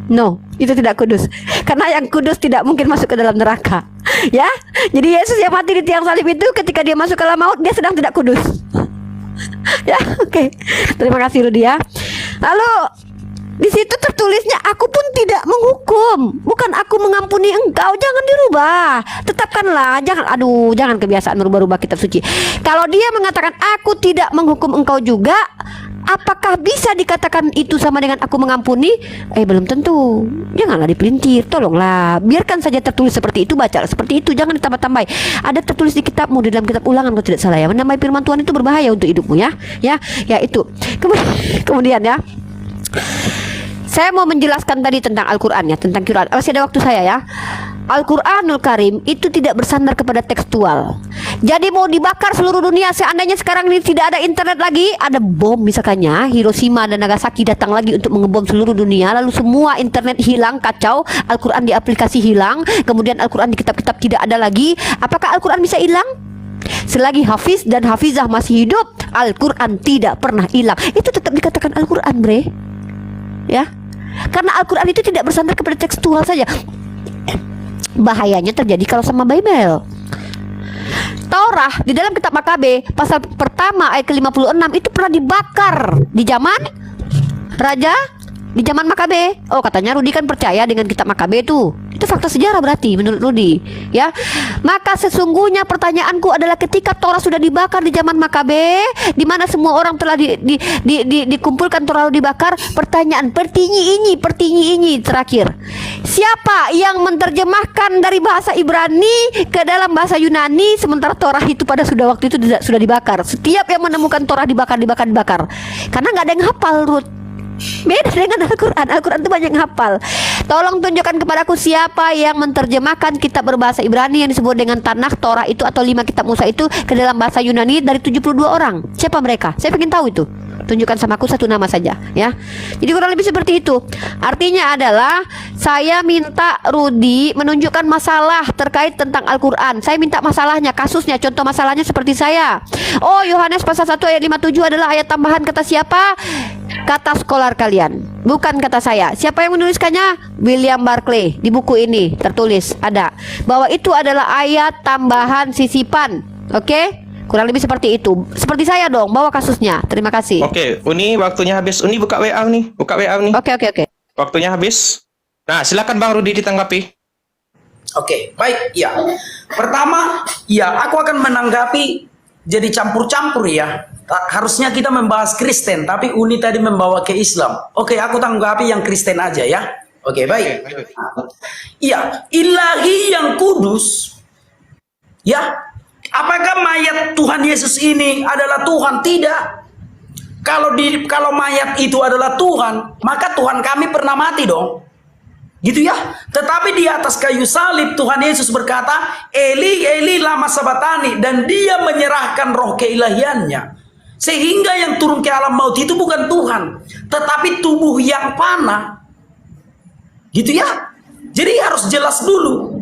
No, itu tidak kudus. Karena yang kudus tidak mungkin masuk ke dalam neraka. Ya, jadi Yesus yang mati di tiang salib itu ketika dia masuk ke alam maut dia sedang tidak kudus. Ya, oke. Terima kasih Rudi ya. Lalu di situ tertulisnya aku pun tidak menghukum, bukan aku mengampuni engkau. Jangan dirubah. Tetapkanlah, jangan kebiasaan merubah-rubah kitab suci. Kalau dia mengatakan aku tidak menghukum engkau juga, apakah bisa dikatakan itu sama dengan aku mengampuni? Belum tentu. Janganlah dipelintir, tolonglah. Biarkan saja tertulis seperti itu, baca seperti itu, jangan ditambah-tambah. Ada tertulis di kitabmu, di dalam kitab Ulangan kalau tidak salah ya. Menambah firman Tuhan itu berbahaya untuk hidupmu ya. Ya itu. Kemudian ya. Saya mau menjelaskan tadi tentang Al-Quran ya, tentang Quran. Masih ada waktu saya ya. Al-Quranul Karim itu tidak bersandar kepada tekstual. Jadi mau dibakar seluruh dunia. Seandainya sekarang ini tidak ada internet lagi, ada bom misalkannya, Hiroshima dan Nagasaki datang lagi untuk mengebom seluruh dunia, lalu semua internet hilang, kacau, Al-Quran di aplikasi hilang, kemudian Al-Quran di kitab-kitab tidak ada lagi. Apakah Al-Quran bisa hilang? Selagi Hafiz dan Hafizah masih hidup, Al-Quran tidak pernah hilang. Itu tetap dikatakan Al-Quran, bre. Ya, karena Al-Quran itu tidak bersandar kepada tekstual saja. Bahayanya terjadi kalau sama Bible. Torah di dalam kitab Makabe pasal pertama ayat ke-56 itu pernah dibakar di zaman Raja, di zaman Makabe. Oh, katanya Rudi kan percaya dengan kitab Makabe itu. Itu fakta sejarah berarti menurut Rudi, ya. Maka sesungguhnya pertanyaanku adalah ketika Torah sudah dibakar di zaman Makabe, di mana semua orang telah dikumpulkan Torah dibakar, pertanyaan pertinyi ini terakhir. Siapa yang menerjemahkan dari bahasa Ibrani ke dalam bahasa Yunani sementara Torah itu pada waktu itu sudah dibakar? Setiap yang menemukan Torah dibakar. Karena nggak ada yang hafal, Ruth. Beda dengan Al-Quran. Al-Quran itu banyak yang hafal. Tolong tunjukkan kepadaku siapa yang menerjemahkan kitab berbahasa Ibrani yang disebut dengan Tanakh, Torah itu atau 5 kitab Musa itu ke dalam bahasa Yunani dari 72 orang. Siapa mereka? Saya ingin tahu itu. Tunjukkan sama aku satu nama saja ya. Jadi kurang lebih seperti itu. Artinya adalah saya minta Rudi menunjukkan masalah terkait tentang Al-Quran. Saya minta masalahnya, kasusnya, contoh masalahnya seperti saya. Oh, Yohanes pasal 1 ayat 57 adalah ayat tambahan kata siapa? Kata skolar kalian, bukan kata saya. Siapa yang menuliskannya? William Barclay. Di buku ini tertulis ada bahwa itu adalah ayat tambahan sisipan. Oke? Kurang lebih seperti itu. Seperti saya dong, bawa kasusnya. Terima kasih. Oke, Uni waktunya habis. Uni buka WA nih. Oke. Waktunya habis. Nah, silakan Bang Rudi ditanggapi. Oke, baik. Ya. Pertama, ya aku akan menanggapi jadi campur-campur ya. Harusnya kita membahas Kristen, tapi Uni tadi membawa ke Islam. Oke, aku tanggapi yang Kristen aja ya. Oke, baik. Iya, ilahi yang kudus. Ya, apakah mayat Tuhan Yesus ini adalah Tuhan? Tidak. Kalau mayat itu adalah Tuhan, maka Tuhan kami pernah mati dong. Gitu ya. Tetapi di atas kayu salib Tuhan Yesus berkata, Eli, Eli lama sabatani, dan dia menyerahkan roh keilahiannya. Sehingga yang turun ke alam maut itu bukan Tuhan, tetapi tubuh yang panah. Gitu ya. Jadi harus jelas dulu.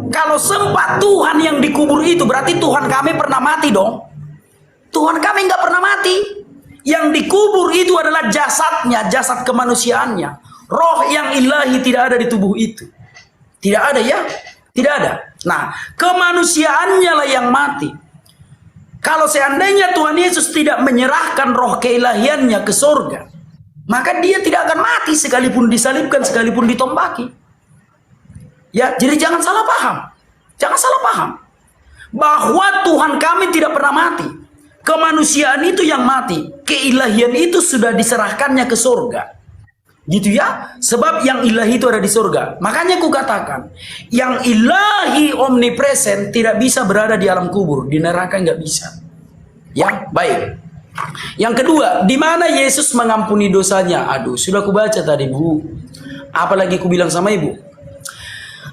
Kalau sempat Tuhan yang dikubur itu berarti Tuhan kami pernah mati dong. Tuhan kami nggak pernah mati. Yang dikubur itu adalah jasadnya, jasad kemanusiaannya. Roh yang ilahi tidak ada di tubuh itu. Tidak ada ya? Tidak ada. Nah, kemanusiaannya lah yang mati. Kalau seandainya Tuhan Yesus tidak menyerahkan roh keilahiannya ke surga, maka dia tidak akan mati sekalipun disalibkan, sekalipun ditombaki. Ya, jadi jangan salah paham. Jangan salah paham. Bahwa Tuhan kami tidak pernah mati. Kemanusiaan itu yang mati. Keilahian itu sudah diserahkannya ke surga. Gitu ya. Sebab yang ilahi itu ada di surga. Makanya aku katakan, yang ilahi omnipresent tidak bisa berada di alam kubur. Di neraka nggak bisa. Ya, baik. Yang kedua, di mana Yesus mengampuni dosanya? Aduh, sudah aku baca tadi, Bu. Apalagi aku bilang sama Ibu.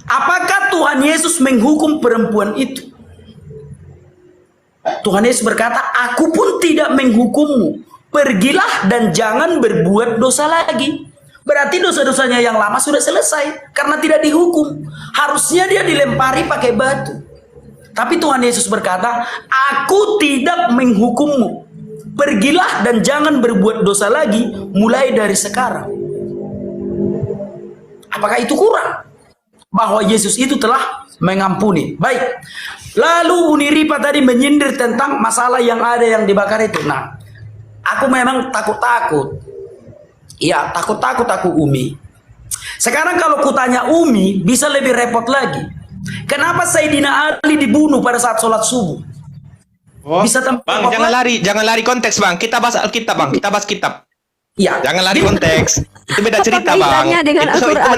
Apakah Tuhan Yesus menghukum perempuan itu? Tuhan Yesus berkata, aku pun tidak menghukummu. Pergilah dan jangan berbuat dosa lagi. Berarti dosa-dosanya yang lama sudah selesai. Karena tidak dihukum. Harusnya dia dilempari pakai batu. Tapi Tuhan Yesus berkata, aku tidak menghukummu. Pergilah dan jangan berbuat dosa lagi mulai dari sekarang. Apakah itu kurang? Bahwa Yesus itu telah mengampuni. Baik. Lalu Uni Ripa tadi menyindir tentang masalah yang ada yang dibakar itu. Nah, aku memang takut-takut. Ya, takut-takut aku Umi. Sekarang kalau kutanya Umi, bisa lebih repot lagi. Kenapa Sayyidina Ali dibunuh pada saat sholat subuh? Oh, Bisa Bang, jangan lari konteks, Bang. Kita bahas Alkitab, Bang. Kita bahas kitab. Ya, Jangan lari konteks. Itu beda Apa cerita, Bang. kaitannya dengan Al-Quran?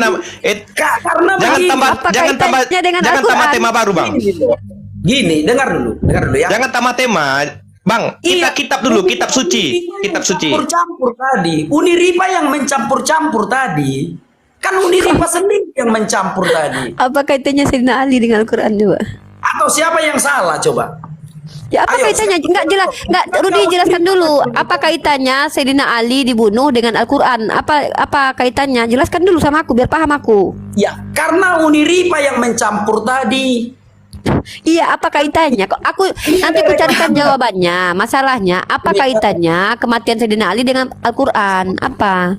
karena jangan begini. tambah Apa jangan tambah kaitannya dengan jangan tambah Al-Quran? tema baru, Bang. Gini, dengar dulu ya. Jangan tambah tema. Bang, kita Iya. kitab dulu, kitab suci. Kitab suci. Campur-campur tadi. Uni Ripa yang mencampur-campur tadi. Kan Uni Ripa sendiri yang mencampur tadi. Apa kaitannya Sayyidina Ali dengan Al-Quran juga? Atau siapa yang salah coba? Ya apa Ayo, kaitannya? Enggak jelas. Enggak, Rudi jelaskan dulu. Apa kaitannya Sayyidina Ali dibunuh dengan Al-Quran? Apa kaitannya? Jelaskan dulu sama aku biar paham aku. Ya, karena Uni Ripa yang mencampur tadi. Iya, apa kaitannya? Kok aku nanti aku carikan jawabannya. Masalahnya apa kaitannya kematian Sayyidina Ali dengan Al-Quran? Apa?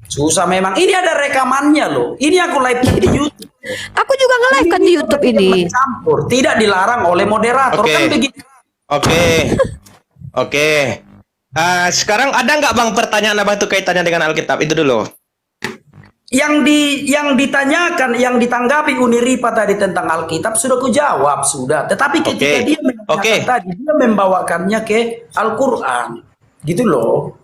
Susah memang. Ini ada rekamannya loh. Ini aku live di YouTube. Aku juga nge-live kan di YouTube ini. Mencampur. Tidak dilarang oleh moderator. Oke. Kan begitu. Oke. Oke. Sekarang ada nggak, Bang, pertanyaan Abang itu kaitannya dengan Alkitab? Itu dulu. Yang ditanyakan, yang ditanggapi Uni Ripa tadi tentang Alkitab sudah ku jawab sudah. Tetapi ketika Oke. dia menanyakan tadi, dia membawakannya ke Al-Quran, gitu loh.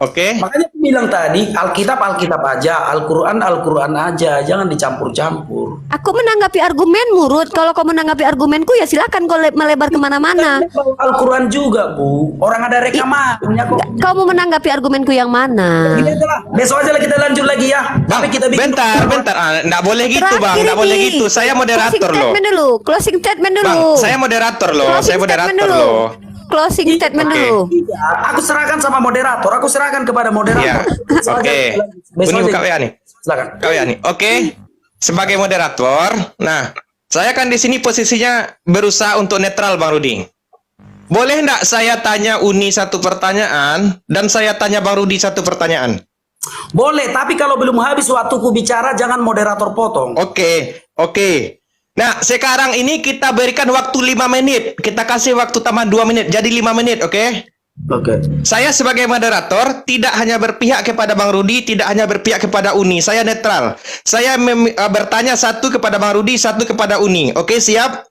Oke. Makanya aku bilang tadi Alkitab aja, Al-Quran aja, jangan dicampur-campur. Aku menanggapi argumenmu, Ruth. Kalau kau menanggapi argumenku ya silakan kau melebar kemana-mana. Al-Quran juga, Bu. Orang ada rekamannya kok. Kau mau menanggapi argumenku yang mana? Gini aja lah. Besok aja lah kita lanjut lagi ya. Bang, Tapi kita bikin bentar. Nggak boleh gitu, Bang. Terakhir Nggak boleh ini. gitu. Saya moderator Closing loh. statement dulu. Closing statement Bang, dulu. saya moderator loh. Closing Saya statement moderator dulu. loh. Closing statement Oke. dulu. Iya, aku serahkan sama moderator. Aku serahkan kepada moderator. Iya. Besok Oke. aja. Besok Ini aja. buka WA nih. Silakan. Kau ya nih. Oke. Sebagai moderator, nah, saya kan di sini posisinya berusaha untuk netral, Bang Rudi. Boleh enggak saya tanya Uni satu pertanyaan dan saya tanya Bang Rudi satu pertanyaan? Boleh, tapi kalau belum habis waktuku bicara jangan moderator potong. Oke. Nah, sekarang ini kita berikan waktu 5 menit. Kita kasih waktu tambah 2 menit. Jadi 5 menit, oke? Oke. Saya sebagai moderator tidak hanya berpihak kepada Bang Rudi, tidak hanya berpihak kepada Uni. Saya netral. Saya bertanya satu kepada Bang Rudi, satu kepada Uni. Oke, siap?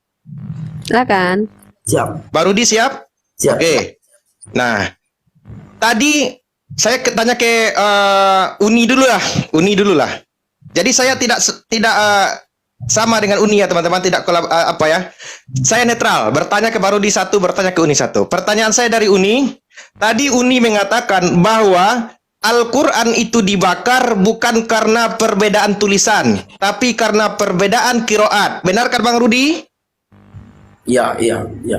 Silakan. Siap. Bang Rudi siap? Siap. Oke. Nah, tadi saya tanya ke Uni dulu lah. Jadi saya tidak sama dengan Uni ya teman-teman, tidak apa ya. Saya netral, bertanya ke Bang Rudi satu, bertanya ke Uni satu. Pertanyaan saya dari Uni, tadi Uni mengatakan bahwa Al-Quran itu dibakar bukan karena perbedaan tulisan, tapi karena perbedaan qiraat. Benarkah Bang Rudi? Iya.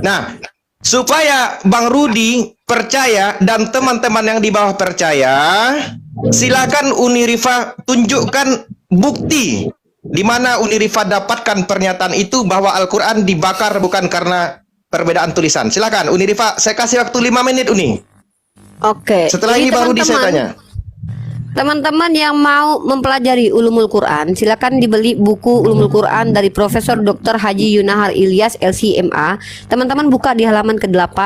Nah, supaya Bang Rudi percaya dan teman-teman yang di bawah percaya, silakan Uni Rifa tunjukkan bukti di mana Uni Rifa dapatkan pernyataan itu bahwa Al-Quran dibakar bukan karena perbedaan tulisan. Silakan Uni Rifa, saya kasih waktu 5 menit Uni. Oke. Setelah Jadi ini Bang Rudi saya tanya. Teman-teman yang mau mempelajari Ulumul Quran, silakan dibeli buku Ulumul Quran dari Profesor Dr. Haji Yunahar Ilyas LCMA. Teman-teman buka di halaman ke-8,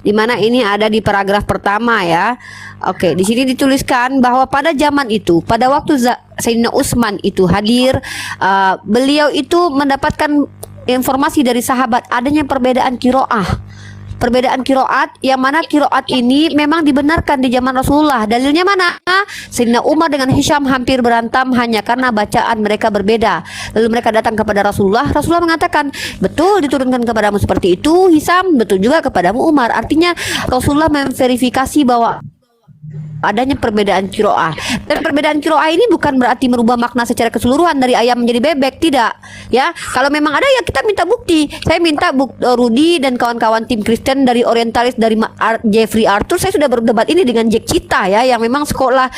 di mana ini ada di paragraf pertama ya. Oke, di sini dituliskan bahwa pada zaman itu, pada waktu Sayyidina Utsman itu hadir, beliau itu mendapatkan informasi dari sahabat adanya perbedaan qiraah. Perbedaan qiraat yang mana qiraat ini memang dibenarkan di zaman Rasulullah. Dalilnya mana? Sayyidina Umar dengan Hisham hampir berantem hanya karena bacaan mereka berbeda. Lalu mereka datang kepada Rasulullah. Rasulullah mengatakan, betul diturunkan kepadamu seperti itu Hisham, betul juga kepadamu Umar. Artinya Rasulullah memverifikasi bahwa adanya perbedaan kiroah. Dan perbedaan kiroah ini bukan berarti merubah makna secara keseluruhan dari ayam menjadi bebek, tidak. Ya, kalau memang ada ya kita minta bukti. Saya minta Rudy dan kawan-kawan tim Kristen dari orientalis dari Jeffrey Arthur, saya sudah berdebat ini dengan Jack Cita ya, yang memang sekolah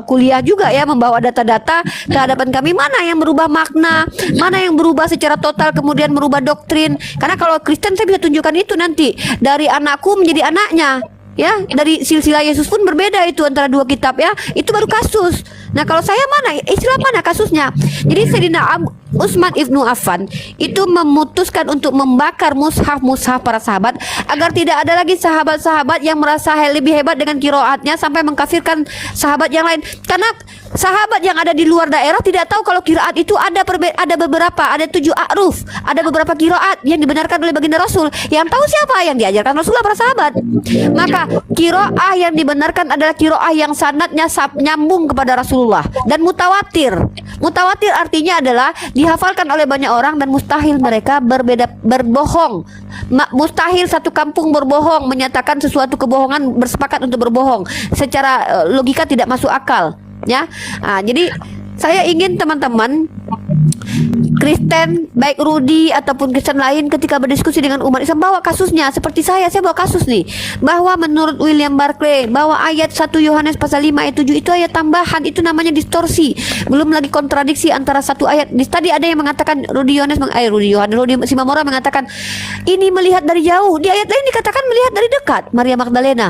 kuliah juga ya, membawa data-data ke hadapan kami, mana yang berubah makna, mana yang berubah secara total kemudian merubah doktrin. Karena kalau Kristen saya bisa tunjukkan itu nanti dari anakku menjadi anaknya. Ya, dari silsilah Yesus pun berbeda itu antara dua kitab ya. Itu baru kasus. Nah, kalau saya mana? Istilah mana kasusnya? Jadi Sayyidina Utsman ibnu Affan itu memutuskan untuk membakar mushaf-mushaf para sahabat agar tidak ada lagi sahabat-sahabat yang merasa lebih hebat dengan kiroatnya sampai mengkafirkan sahabat yang lain. Karena sahabat yang ada di luar daerah tidak tahu kalau kiroat itu ada beberapa, ada 7 a'ruf, ada beberapa kiroat yang dibenarkan oleh baginda Rasul. Yang tahu siapa? Yang diajarkan Rasulullah para sahabat. Maka kiroah yang dibenarkan adalah kiroah yang sanadnya nyambung kepada Rasulullah dan mutawatir. Mutawatir artinya adalah dihafalkan oleh banyak orang dan mustahil mereka berbohong. Mustahil satu kampung berbohong, menyatakan sesuatu kebohongan, bersepakat untuk berbohong. Secara logika tidak masuk akal, ya. Jadi saya ingin teman-teman Kristen, baik Rudy ataupun Kristen lain ketika berdiskusi dengan umat Islam bawa kasusnya. Seperti saya bawa kasus nih, bahwa menurut William Barclay bahwa ayat 1 Yohanes pasal 5 ayat 7 itu ayat tambahan, itu namanya distorsi. Belum lagi kontradiksi antara satu ayat. Tadi ada yang mengatakan Rudy Simamora mengatakan ini melihat dari jauh. Di ayat lain dikatakan melihat dari dekat, Maria Magdalena.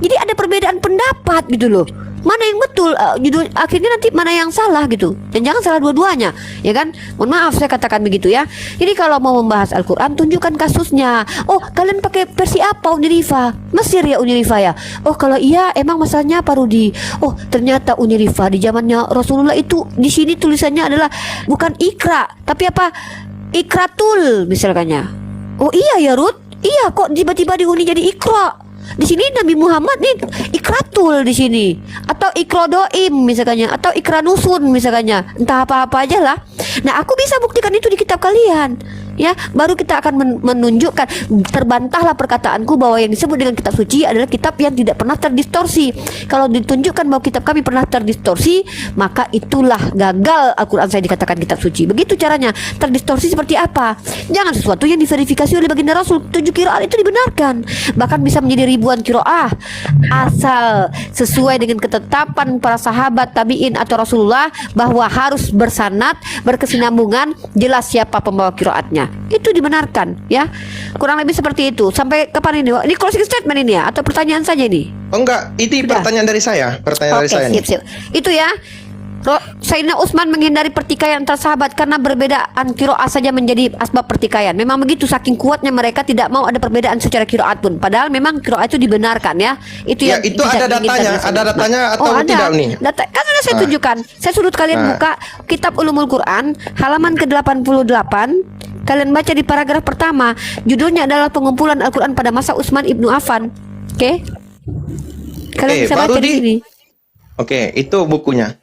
Jadi ada perbedaan pendapat gitu loh. Mana yang betul, judul akhirnya nanti mana yang salah gitu. Dan jangan salah dua-duanya, ya kan? Mohon maaf saya katakan begitu ya. Jadi kalau mau membahas Al-Quran, tunjukkan kasusnya. Oh, kalian pakai versi apa Unirifa? Mesir ya Unirifa ya? Oh, kalau iya emang masalahnya apa Rudi? Oh, ternyata Unirifa di zamannya Rasulullah itu di sini tulisannya adalah bukan Ikra, tapi apa? Ikratul misalkannya. Oh iya ya Ruth? Iya kok tiba-tiba di Uni jadi Ikra? Di sini Nabi Muhammad nih ikratul di sini, atau ikrodoim misalnya, atau ikranusun misalnya, entah apa-apa aja lah. Nah, aku bisa buktikan itu di kitab kalian. Ya, baru kita akan menunjukkan, terbantahlah perkataanku bahwa yang disebut dengan kitab suci adalah kitab yang tidak pernah terdistorsi. Kalau ditunjukkan bahwa kitab kami pernah terdistorsi, maka itulah gagal Al-Quran saya dikatakan kitab suci. Begitu caranya. Terdistorsi seperti apa? Jangan sesuatu yang diverifikasi oleh baginda Rasul. 7 kiroah itu dibenarkan, bahkan bisa menjadi ribuan kiroah, asal sesuai dengan ketetapan para sahabat, tabi'in atau Rasulullah bahwa harus bersanad, berkesinambungan, jelas siapa pembawa kiroatnya. Itu dibenarkan ya. Kurang lebih seperti itu. Sampai kapan ini? Ini closing statement ini ya, atau pertanyaan saja ini? Oh enggak, itu pertanyaan dari saya. Pertanyaan dari saya nih. Sip. Itu ya. Sayyidina Utsman menghindari pertikaian antar sahabat karena perbedaan kiroah saja menjadi asbab pertikaian. Memang begitu, saking kuatnya mereka tidak mau ada perbedaan secara kiroat pun. Padahal memang kiroah itu dibenarkan ya. Itu ya, yang itu ada datanya atau tidak nih? Data kan sudah saya tunjukkan. Saya suruh kalian buka kitab Ulumul Quran halaman ke-88. Kalian baca di paragraf pertama, judulnya adalah pengumpulan Al-Quran pada masa Utsman ibnu Affan. Oke? Kalian bisa baca di sini. Oke, itu bukunya.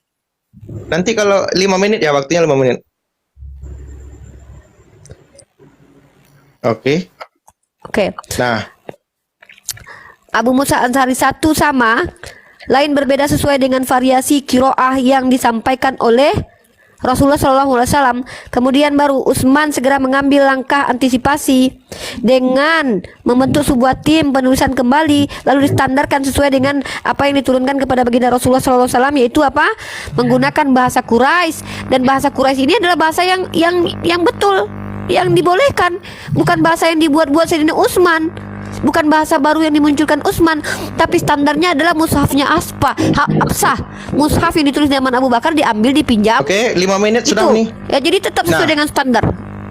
Nanti kalau 5 menit ya, waktunya 5 menit. Oke. Nah, Abu Musa Ansari 1 sama, lain berbeda sesuai dengan variasi kiroah yang disampaikan oleh Rasulullah SAW. Kemudian baru Utsman segera mengambil langkah antisipasi dengan membentuk sebuah tim penulisan kembali, lalu distandarkan sesuai dengan apa yang diturunkan kepada baginda Rasulullah SAW, yaitu apa? Menggunakan bahasa Quraisy. Dan bahasa Quraisy ini adalah bahasa yang betul, yang dibolehkan, bukan bahasa yang dibuat-buat Sayyidina Utsman. Bukan bahasa baru yang dimunculkan Utsman, tapi standarnya adalah mushafnya Hafsah. Mushaf yang ditulis zaman Abu Bakar diambil, dipinjam. Oke, 5 menit sudah nih. Ya, jadi tetap sesuai dengan standar.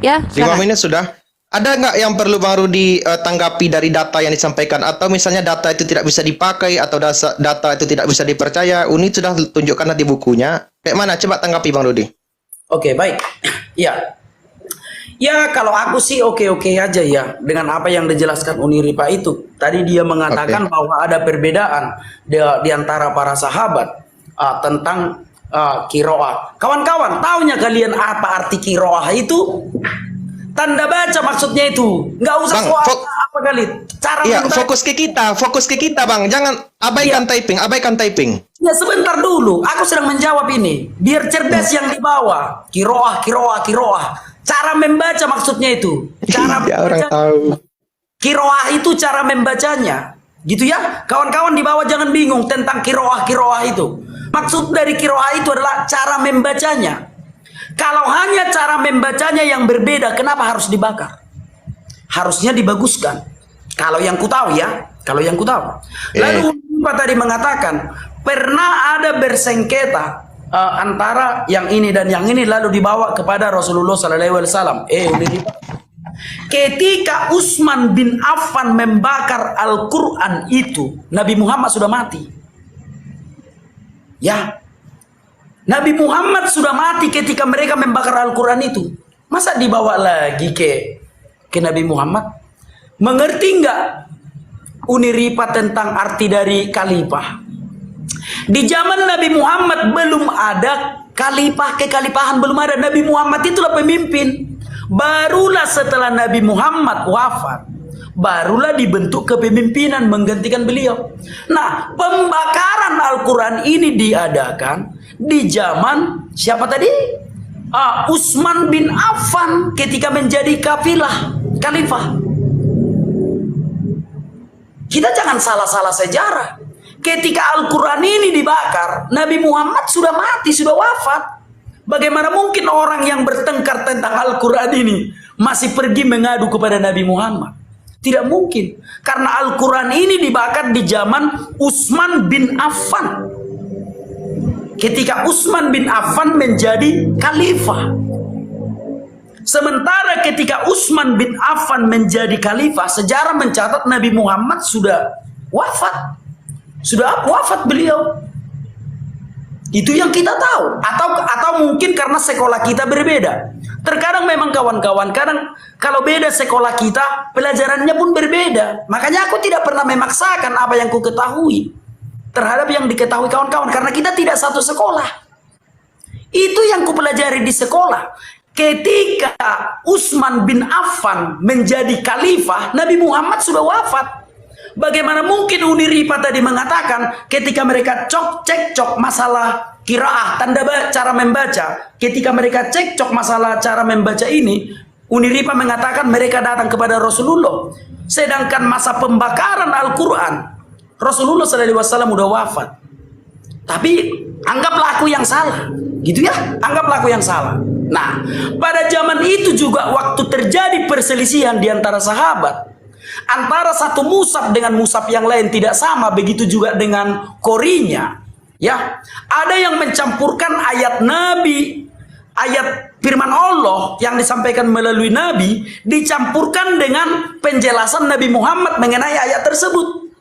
Ya, 5 menit sudah. Ada nggak yang perlu Bang Rudi tanggapi dari data yang disampaikan? Atau misalnya data itu tidak bisa dipakai, atau data itu tidak bisa dipercaya? Uni sudah tunjukkan di bukunya. Kayak mana? Coba tanggapi Bang Rudi. Oke, baik. Ya, kalau aku sih oke-oke aja ya dengan apa yang dijelaskan Uniripa itu. Tadi dia mengatakan bahwa ada perbedaan di antara para sahabat tentang kiroah. Kawan-kawan, tahunya kalian apa arti kiroah itu? Tanda baca maksudnya itu. Nggak usah Bang, soal apa kali. Cara Iya, membaca. fokus ke kita, Bang. Jangan abaikan typing, abaikan typing. Ya sebentar dulu, aku sedang menjawab ini. Biar cerdas yang di bawah. Kiroah. Cara membaca maksudnya itu. Cara Iya, orang membaca. tahu. Kiroah itu cara membacanya. Gitu ya. Kawan-kawan di bawah jangan bingung tentang kiroah itu. Maksud dari kiroah itu adalah cara membacanya. Kalau hanya cara membacanya yang berbeda, kenapa harus dibakar? Harusnya dibaguskan. Kalau yang ku tahu ya, Lalu Pak tadi mengatakan pernah ada bersengketa antara yang ini dan yang ini lalu dibawa kepada Rasulullah SAW. Ketika Utsman bin Affan membakar Al-Quran itu, Nabi Muhammad sudah mati. Ya, Nabi Muhammad sudah mati ketika mereka membakar Al-Quran itu. Masa dibawa lagi ke Nabi Muhammad? Mengerti enggak Uni Ripa tentang arti dari khalifah? Di zaman Nabi Muhammad belum ada khalifah, kekhalifahan belum ada. Nabi Muhammad itulah pemimpin. Barulah setelah Nabi Muhammad wafat, barulah dibentuk kepemimpinan menggantikan beliau. Nah, pembakaran Al-Quran ini diadakan di zaman siapa tadi? Utsman bin Affan ketika menjadi khalifah. Kita jangan salah-salah sejarah. Ketika Al-Quran ini dibakar, Nabi Muhammad sudah mati, sudah wafat. Bagaimana mungkin orang yang bertengkar tentang Al-Quran ini masih pergi mengadu kepada Nabi Muhammad? Tidak mungkin. Karena Al-Quran ini dibakar di zaman Utsman bin Affan. Ketika Utsman bin Affan menjadi khalifah. Sementara ketika Utsman bin Affan menjadi khalifah, sejarah mencatat Nabi Muhammad sudah wafat. Sudah wafat beliau. Itu yang kita tahu. Atau mungkin karena sekolah kita berbeda. Terkadang memang kawan-kawan, kadang kalau beda sekolah kita, pelajarannya pun berbeda. Makanya aku tidak pernah memaksakan apa yang ku ketahui terhadap yang diketahui kawan-kawan, karena kita tidak satu sekolah. Itu yang ku pelajari di sekolah. Ketika Utsman bin Affan menjadi khalifah, Nabi Muhammad sudah wafat. Bagaimana mungkin Uni Ripa tadi mengatakan ketika mereka cekcok masalah qiraah, tanda cara membaca, ketika mereka cekcok masalah cara membaca ini, Uni Ripa mengatakan mereka datang kepada Rasulullah. Sedangkan masa pembakaran Al-Quran, Rasulullah SAW udah wafat. Tapi anggaplah aku yang salah, gitu ya? Anggaplah aku yang salah. Nah, pada zaman itu juga waktu terjadi perselisihan di antara sahabat, antara satu mushaf dengan mushaf yang lain tidak sama, begitu juga dengan qorinya. Ya, ada yang mencampurkan ayat Nabi, ayat firman Allah yang disampaikan melalui Nabi dicampurkan dengan penjelasan Nabi Muhammad mengenai ayat tersebut.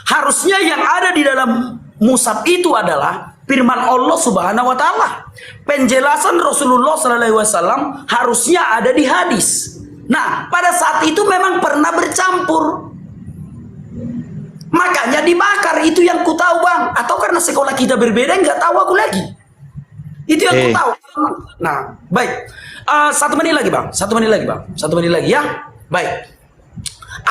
Harusnya yang ada di dalam mushaf itu adalah firman Allah Subhanahu wa taala. Penjelasan Rasulullah SAW harusnya ada di hadis. Nah, pada saat itu memang pernah bercampur. Makanya dibakar, itu yang ku tahu, Bang. Atau karena sekolah kita berbeda, nggak tahu aku lagi. Itu yang ku tahu. Nah, baik. 1 menit lagi, Bang. 1 menit lagi, Bang. 1 menit lagi ya. Baik.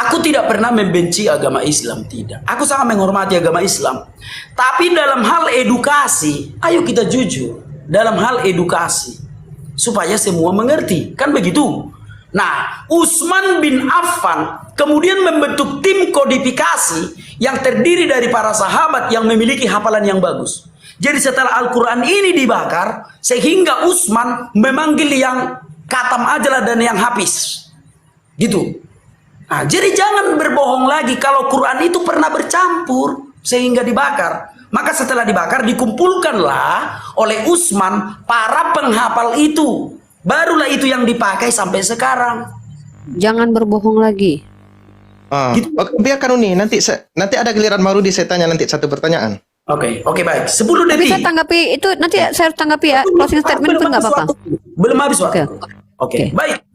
Aku tidak pernah membenci agama Islam, tidak. Aku sangat menghormati agama Islam. Tapi dalam hal edukasi, ayo kita jujur. Dalam hal edukasi. Supaya semua mengerti. Kan begitu? Nah, Utsman bin Affan kemudian membentuk tim kodifikasi yang terdiri dari para sahabat yang memiliki hafalan yang bagus. Jadi setelah Al-Quran ini dibakar, sehingga Utsman memanggil yang katam ajalah dan yang hafiz. Gitu. Nah, jadi jangan berbohong lagi kalau Quran itu pernah bercampur sehingga dibakar. Maka setelah dibakar dikumpulkanlah oleh Utsman para penghafal itu. Barulah itu yang dipakai sampai sekarang. Jangan berbohong lagi. Gitu. Oke, biarkan Uni. Nanti ada giliran Maurudi, saya tanya nanti satu pertanyaan. Oke, baik. 10 detik. Bisa tanggapi itu, nanti saya harus tanggapi ya. Closing statement pun nggak apa-apa. Belum habis waktu. Oke. Baik.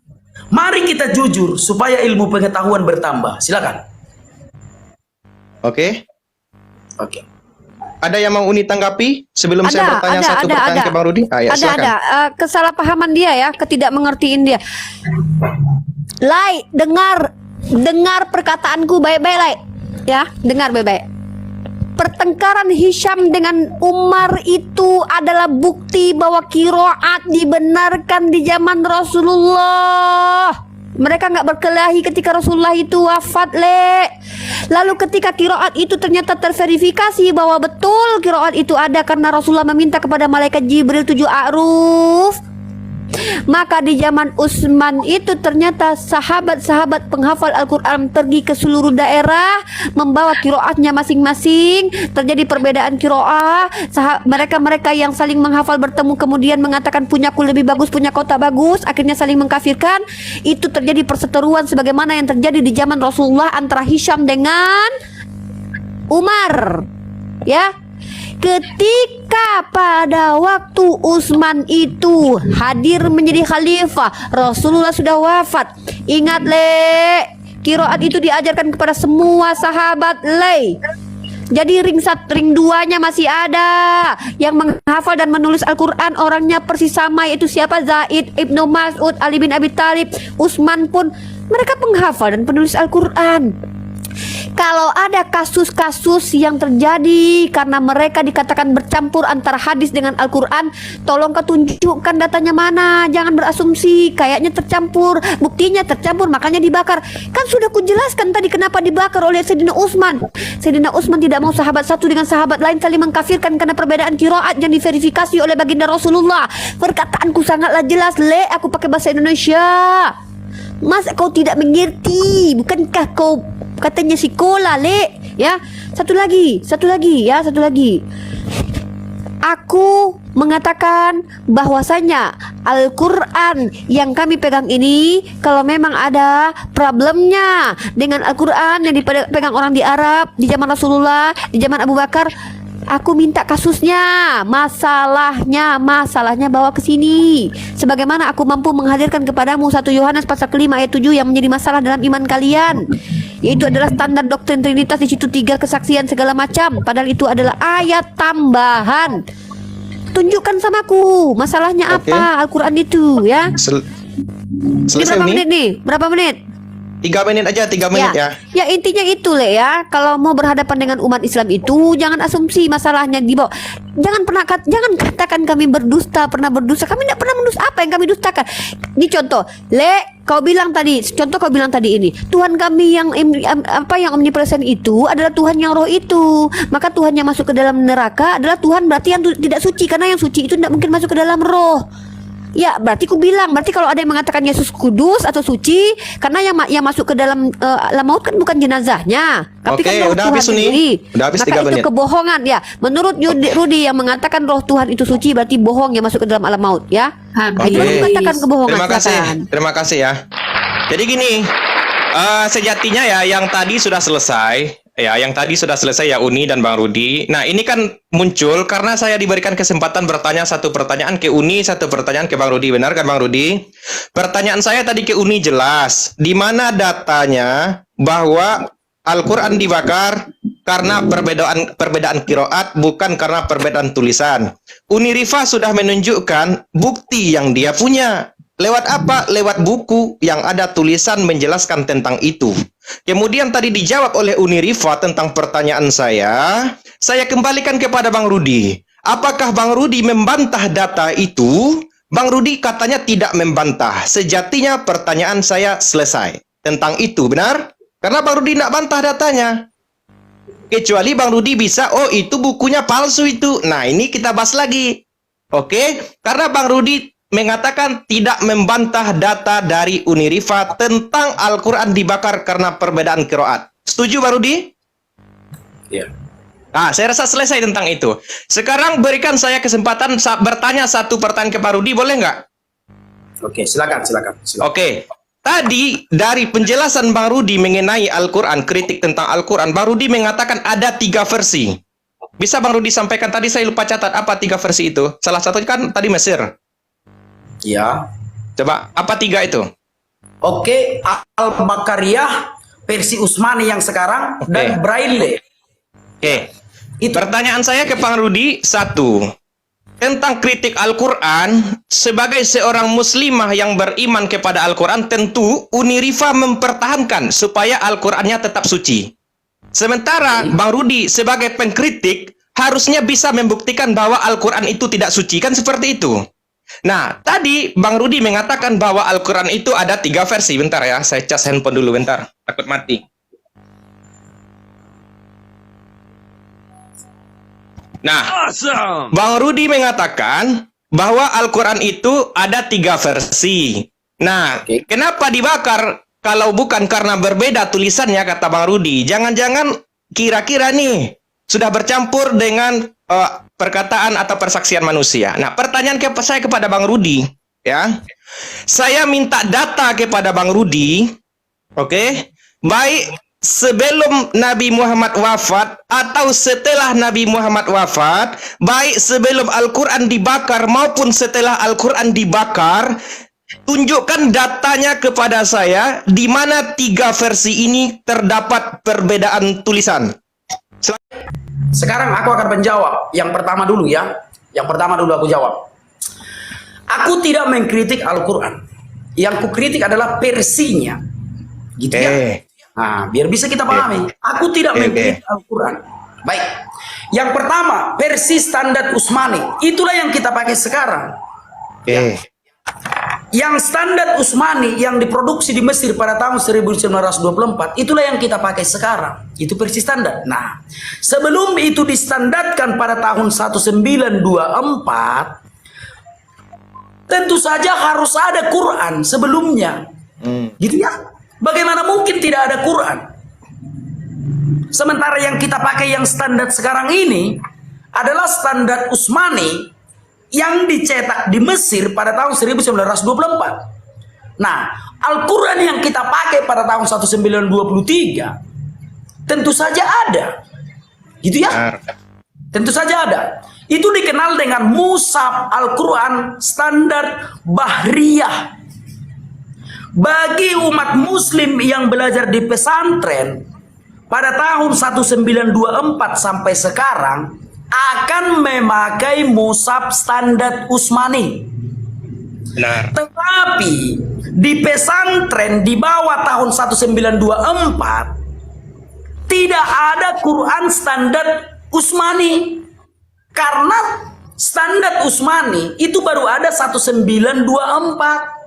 Mari kita jujur supaya ilmu pengetahuan bertambah. Silakan. Oke. Ada yang mau Uni tanggapi sebelum saya bertanya satu pertanyaan ke Bang Rudi? Ya, silakan. Ada. Kesalahpahaman dia ya, ketidakmengertiin dia. Lai, dengar perkataanku baik-baik, Lai. Ya, dengar baik-baik. Pertengkaran Hisham dengan Umar itu adalah bukti bahwa qiraat dibenarkan di zaman Rasulullah. Mereka nggak berkelahi ketika Rasulullah itu wafat, Le. Lalu ketika qiraat itu ternyata terverifikasi bahwa betul qiraat itu ada karena Rasulullah meminta kepada malaikat Jibril 7 a'ruf. Maka di zaman Utsman itu ternyata sahabat-sahabat penghafal Al-Quran pergi ke seluruh daerah membawa qiraatnya masing-masing. Terjadi perbedaan qiraah. Mereka-mereka yang saling menghafal bertemu kemudian mengatakan punyaku lebih bagus, punya kau tak bagus, akhirnya saling mengkafirkan. Itu terjadi perseteruan sebagaimana yang terjadi di zaman Rasulullah antara Hisham dengan Umar. Ya. Ketika pada waktu Utsman itu hadir menjadi khalifah, Rasulullah sudah wafat. Ingat, Le, qiraat itu diajarkan kepada semua sahabat, Le. Jadi ring 2-nya masih ada. Yang menghafal dan menulis Al-Quran orangnya persis sama, yaitu siapa? Zaid, Ibnu Mas'ud, Ali bin Abi Thalib, Utsman pun mereka penghafal dan penulis Al-Quran. Kalau ada kasus-kasus yang terjadi karena mereka dikatakan bercampur antara hadis dengan Al-Quran, tolong kau tunjukkan datanya mana. Jangan berasumsi kayaknya tercampur, buktinya tercampur makanya dibakar. Kan sudah kujelaskan tadi kenapa dibakar oleh Sayyidina Utsman. Sayyidina Utsman tidak mau sahabat satu dengan sahabat lain saling mengkafirkan karena perbedaan qiraat yang diverifikasi oleh baginda Rasulullah. Perkataanku sangatlah jelas, Le. Aku pakai bahasa Indonesia. Mas, kau tidak mengerti? Bukankah kau katanya sekolah, Le? Ya, satu lagi. Aku mengatakan bahwasanya Al-Quran yang kami pegang ini, kalau memang ada problemnya dengan Al-Quran yang dipegang orang di Arab di zaman Rasulullah, di zaman Abu Bakar, aku minta kasusnya, masalahnya bawa ke sini. Sebagaimana aku mampu menghadirkan kepadamu 1 Yohanes pasal ke-5 ayat 7 yang menjadi masalah dalam iman kalian, yaitu adalah standar doktrin Trinitas, di situ 3 kesaksian segala macam, padahal itu adalah ayat tambahan. Tunjukkan samaku masalahnya apa Al-Quran itu, ya. Ini berapa menit nih? Berapa menit? 3 menit aja, 3 menit ya. Ya intinya itu, Le, ya. Kalau mau berhadapan dengan umat Islam itu jangan asumsi masalahnya dibawa. Jangan katakan kami berdusta, pernah berdusta. Kami tidak pernah mendusta. Apa yang kami dustakan? Ini contoh, Le, kau bilang tadi ini, Tuhan kami yang omnipresent itu adalah Tuhan yang roh itu. Maka Tuhan yang masuk ke dalam neraka adalah Tuhan berarti yang tidak suci, karena yang suci itu tidak mungkin masuk ke dalam roh. Ya, berarti kalau ada yang mengatakan Yesus kudus atau suci, karena yang masuk ke dalam alam maut kan bukan jenazahnya, tapi kan roh udah Tuhan habis sendiri. Udah habis Maka 3 menit. itu kebohongan, ya. Menurut Rudi yang mengatakan roh Tuhan itu suci, berarti bohong yang masuk ke dalam alam maut, ya. Itu mengatakan kebohongan. Terima kasih ya. Jadi gini, sejatinya ya yang tadi sudah selesai. Ya, yang tadi sudah selesai ya Uni dan Bang Rudi. Nah, ini kan muncul karena saya diberikan kesempatan bertanya satu pertanyaan ke Uni, satu pertanyaan ke Bang Rudi. Benar kan Bang Rudi? Pertanyaan saya tadi ke Uni jelas. Di mana datanya bahwa Al-Quran dibakar karena perbedaan qiraat, bukan karena perbedaan tulisan. Uni Rifa sudah menunjukkan bukti yang dia punya. Lewat apa? Lewat buku yang ada tulisan menjelaskan tentang itu. Kemudian tadi dijawab oleh Uni Rifa tentang pertanyaan saya kembalikan kepada Bang Rudi. Apakah Bang Rudi membantah data itu? Bang Rudi katanya tidak membantah. Sejatinya pertanyaan saya selesai tentang itu, benar? Karena Bang Rudi tidak bantah datanya. Kecuali Bang Rudi bisa, oh itu bukunya palsu itu. Nah, ini kita bahas lagi. Oke? Karena Bang Rudi mengatakan tidak membantah data dari Uni Rifa tentang Al-Quran dibakar karena perbedaan qiraat. Setuju Bang Rudi? Iya. Nah, saya rasa selesai tentang itu. Sekarang berikan saya kesempatan bertanya satu pertanyaan ke Pak Rudi, boleh nggak? Oke, silakan. Oke. Tadi dari penjelasan Bang Rudi mengenai Al-Quran, kritik tentang Al-Quran, Bang Rudi mengatakan ada 3 versi. Bisa Bang Rudi sampaikan, tadi saya lupa catat apa 3 versi itu. Salah satunya kan tadi Mesir. Ya. Coba, apa 3 itu? Oke, Al-Bakariyah versi Utsmani yang sekarang dan Braille. Oke. Itu. Pertanyaan saya ke Bang Rudi, satu. Tentang kritik Al-Quran, sebagai seorang muslimah yang beriman kepada Al-Quran, tentu Unirifa mempertahankan supaya Al-Qurannya tetap suci. Sementara Bang Rudi sebagai pengkritik harusnya bisa membuktikan bahwa Al-Quran itu tidak suci, kan seperti itu. Nah, tadi Bang Rudi mengatakan bahwa Al-Quran itu ada 3 versi. Bentar ya, saya cas handphone dulu bentar, takut mati. Nah, Bang Rudi mengatakan bahwa Al-Quran itu ada 3 versi. Nah, kenapa dibakar kalau bukan karena berbeda tulisannya, kata Bang Rudi? Jangan-jangan kira-kira nih sudah bercampur dengan perkataan atau persaksian manusia. Nah, pertanyaan saya kepada Bang Rudi, ya. Saya minta data kepada Bang Rudi, oke? Baik sebelum Nabi Muhammad wafat atau setelah Nabi Muhammad wafat, baik sebelum Al-Quran dibakar maupun setelah Al-Quran dibakar, tunjukkan datanya kepada saya di mana 3 versi ini terdapat perbedaan tulisan. Sekarang aku akan menjawab. Yang pertama dulu ya. Yang pertama dulu aku jawab. Aku tidak mengkritik Al-Quran. Yang ku kritik adalah versinya. Gitu ya. Nah, biar bisa kita pahami. Aku tidak mengkritik Al-Quran. Baik. Yang pertama, versi standar Utsmani. Itulah yang kita pakai sekarang. Ya. Yang standar Utsmani yang diproduksi di Mesir pada tahun 1924, itulah yang kita pakai sekarang. Itu versi standar. Nah, sebelum itu distandarkan pada tahun 1924, tentu saja harus ada Quran sebelumnya. Gitu ya. Bagaimana mungkin tidak ada Quran? Sementara yang kita pakai yang standar sekarang ini adalah standar Utsmani yang dicetak di Mesir pada tahun 1924. Nah, Al-Quran yang kita pakai pada tahun 1923 tentu saja ada. Gitu ya? Tentu saja ada. Itu dikenal dengan Mushaf Al-Quran standar Bahriyah. Bagi umat muslim yang belajar di pesantren pada tahun 1924 sampai sekarang akan memakai mushaf standar Utsmani. Benar. Tetapi di pesantren di bawah tahun 1924 tidak ada Quran standar Utsmani. Karena standar Utsmani itu baru ada 1924.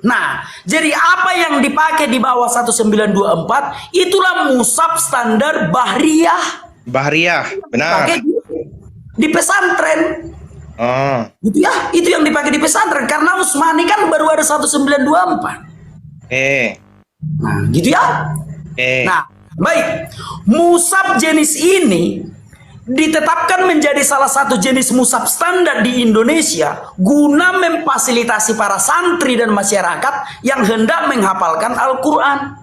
Nah, jadi apa yang dipakai di bawah 1924 itulah mushaf standar Bahriyah. Bahriyah, benar. Dipakai di pesantren. Gitu ya, itu yang dipakai di pesantren karena Utsmani kan baru ada 1924. Nah, gitu ya. Nah, baik. Mushaf jenis ini ditetapkan menjadi salah satu jenis mushaf standar di Indonesia guna memfasilitasi para santri dan masyarakat yang hendak menghafalkan Al-Quran.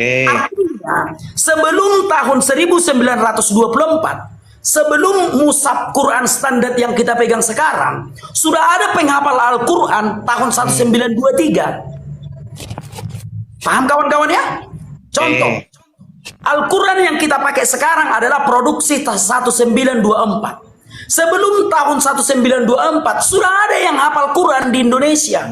Artinya, sebelum tahun 1924, sebelum mushaf Quran standar yang kita pegang sekarang, sudah ada penghafal Al-Quran tahun 1923. Paham kawan-kawan ya? Contoh. Al-Quran yang kita pakai sekarang adalah produksi 1924. Sebelum tahun 1924 sudah ada yang hafal Quran di Indonesia.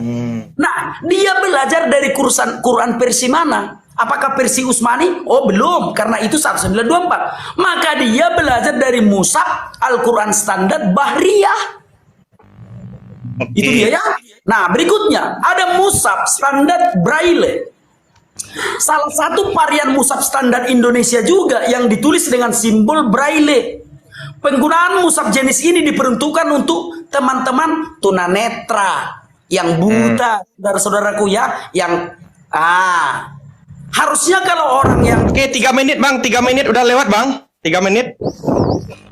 Nah, dia belajar dari Quran versi mana? Apakah versi Utsmani? Oh, belum, karena itu 1924. Maka dia belajar dari mushaf Al-Quran standar Bahriyah. Itu dia ya. Nah, berikutnya ada mushaf standar Braille. Salah satu varian mushaf standar Indonesia juga yang ditulis dengan simbol Braille. Penggunaan mushaf jenis ini diperuntukkan untuk teman-teman tunanetra yang buta, saudara-saudaraku ya, yang harusnya kalau orang yang 3 menit Bang, 3 menit udah lewat Bang, 3 menit.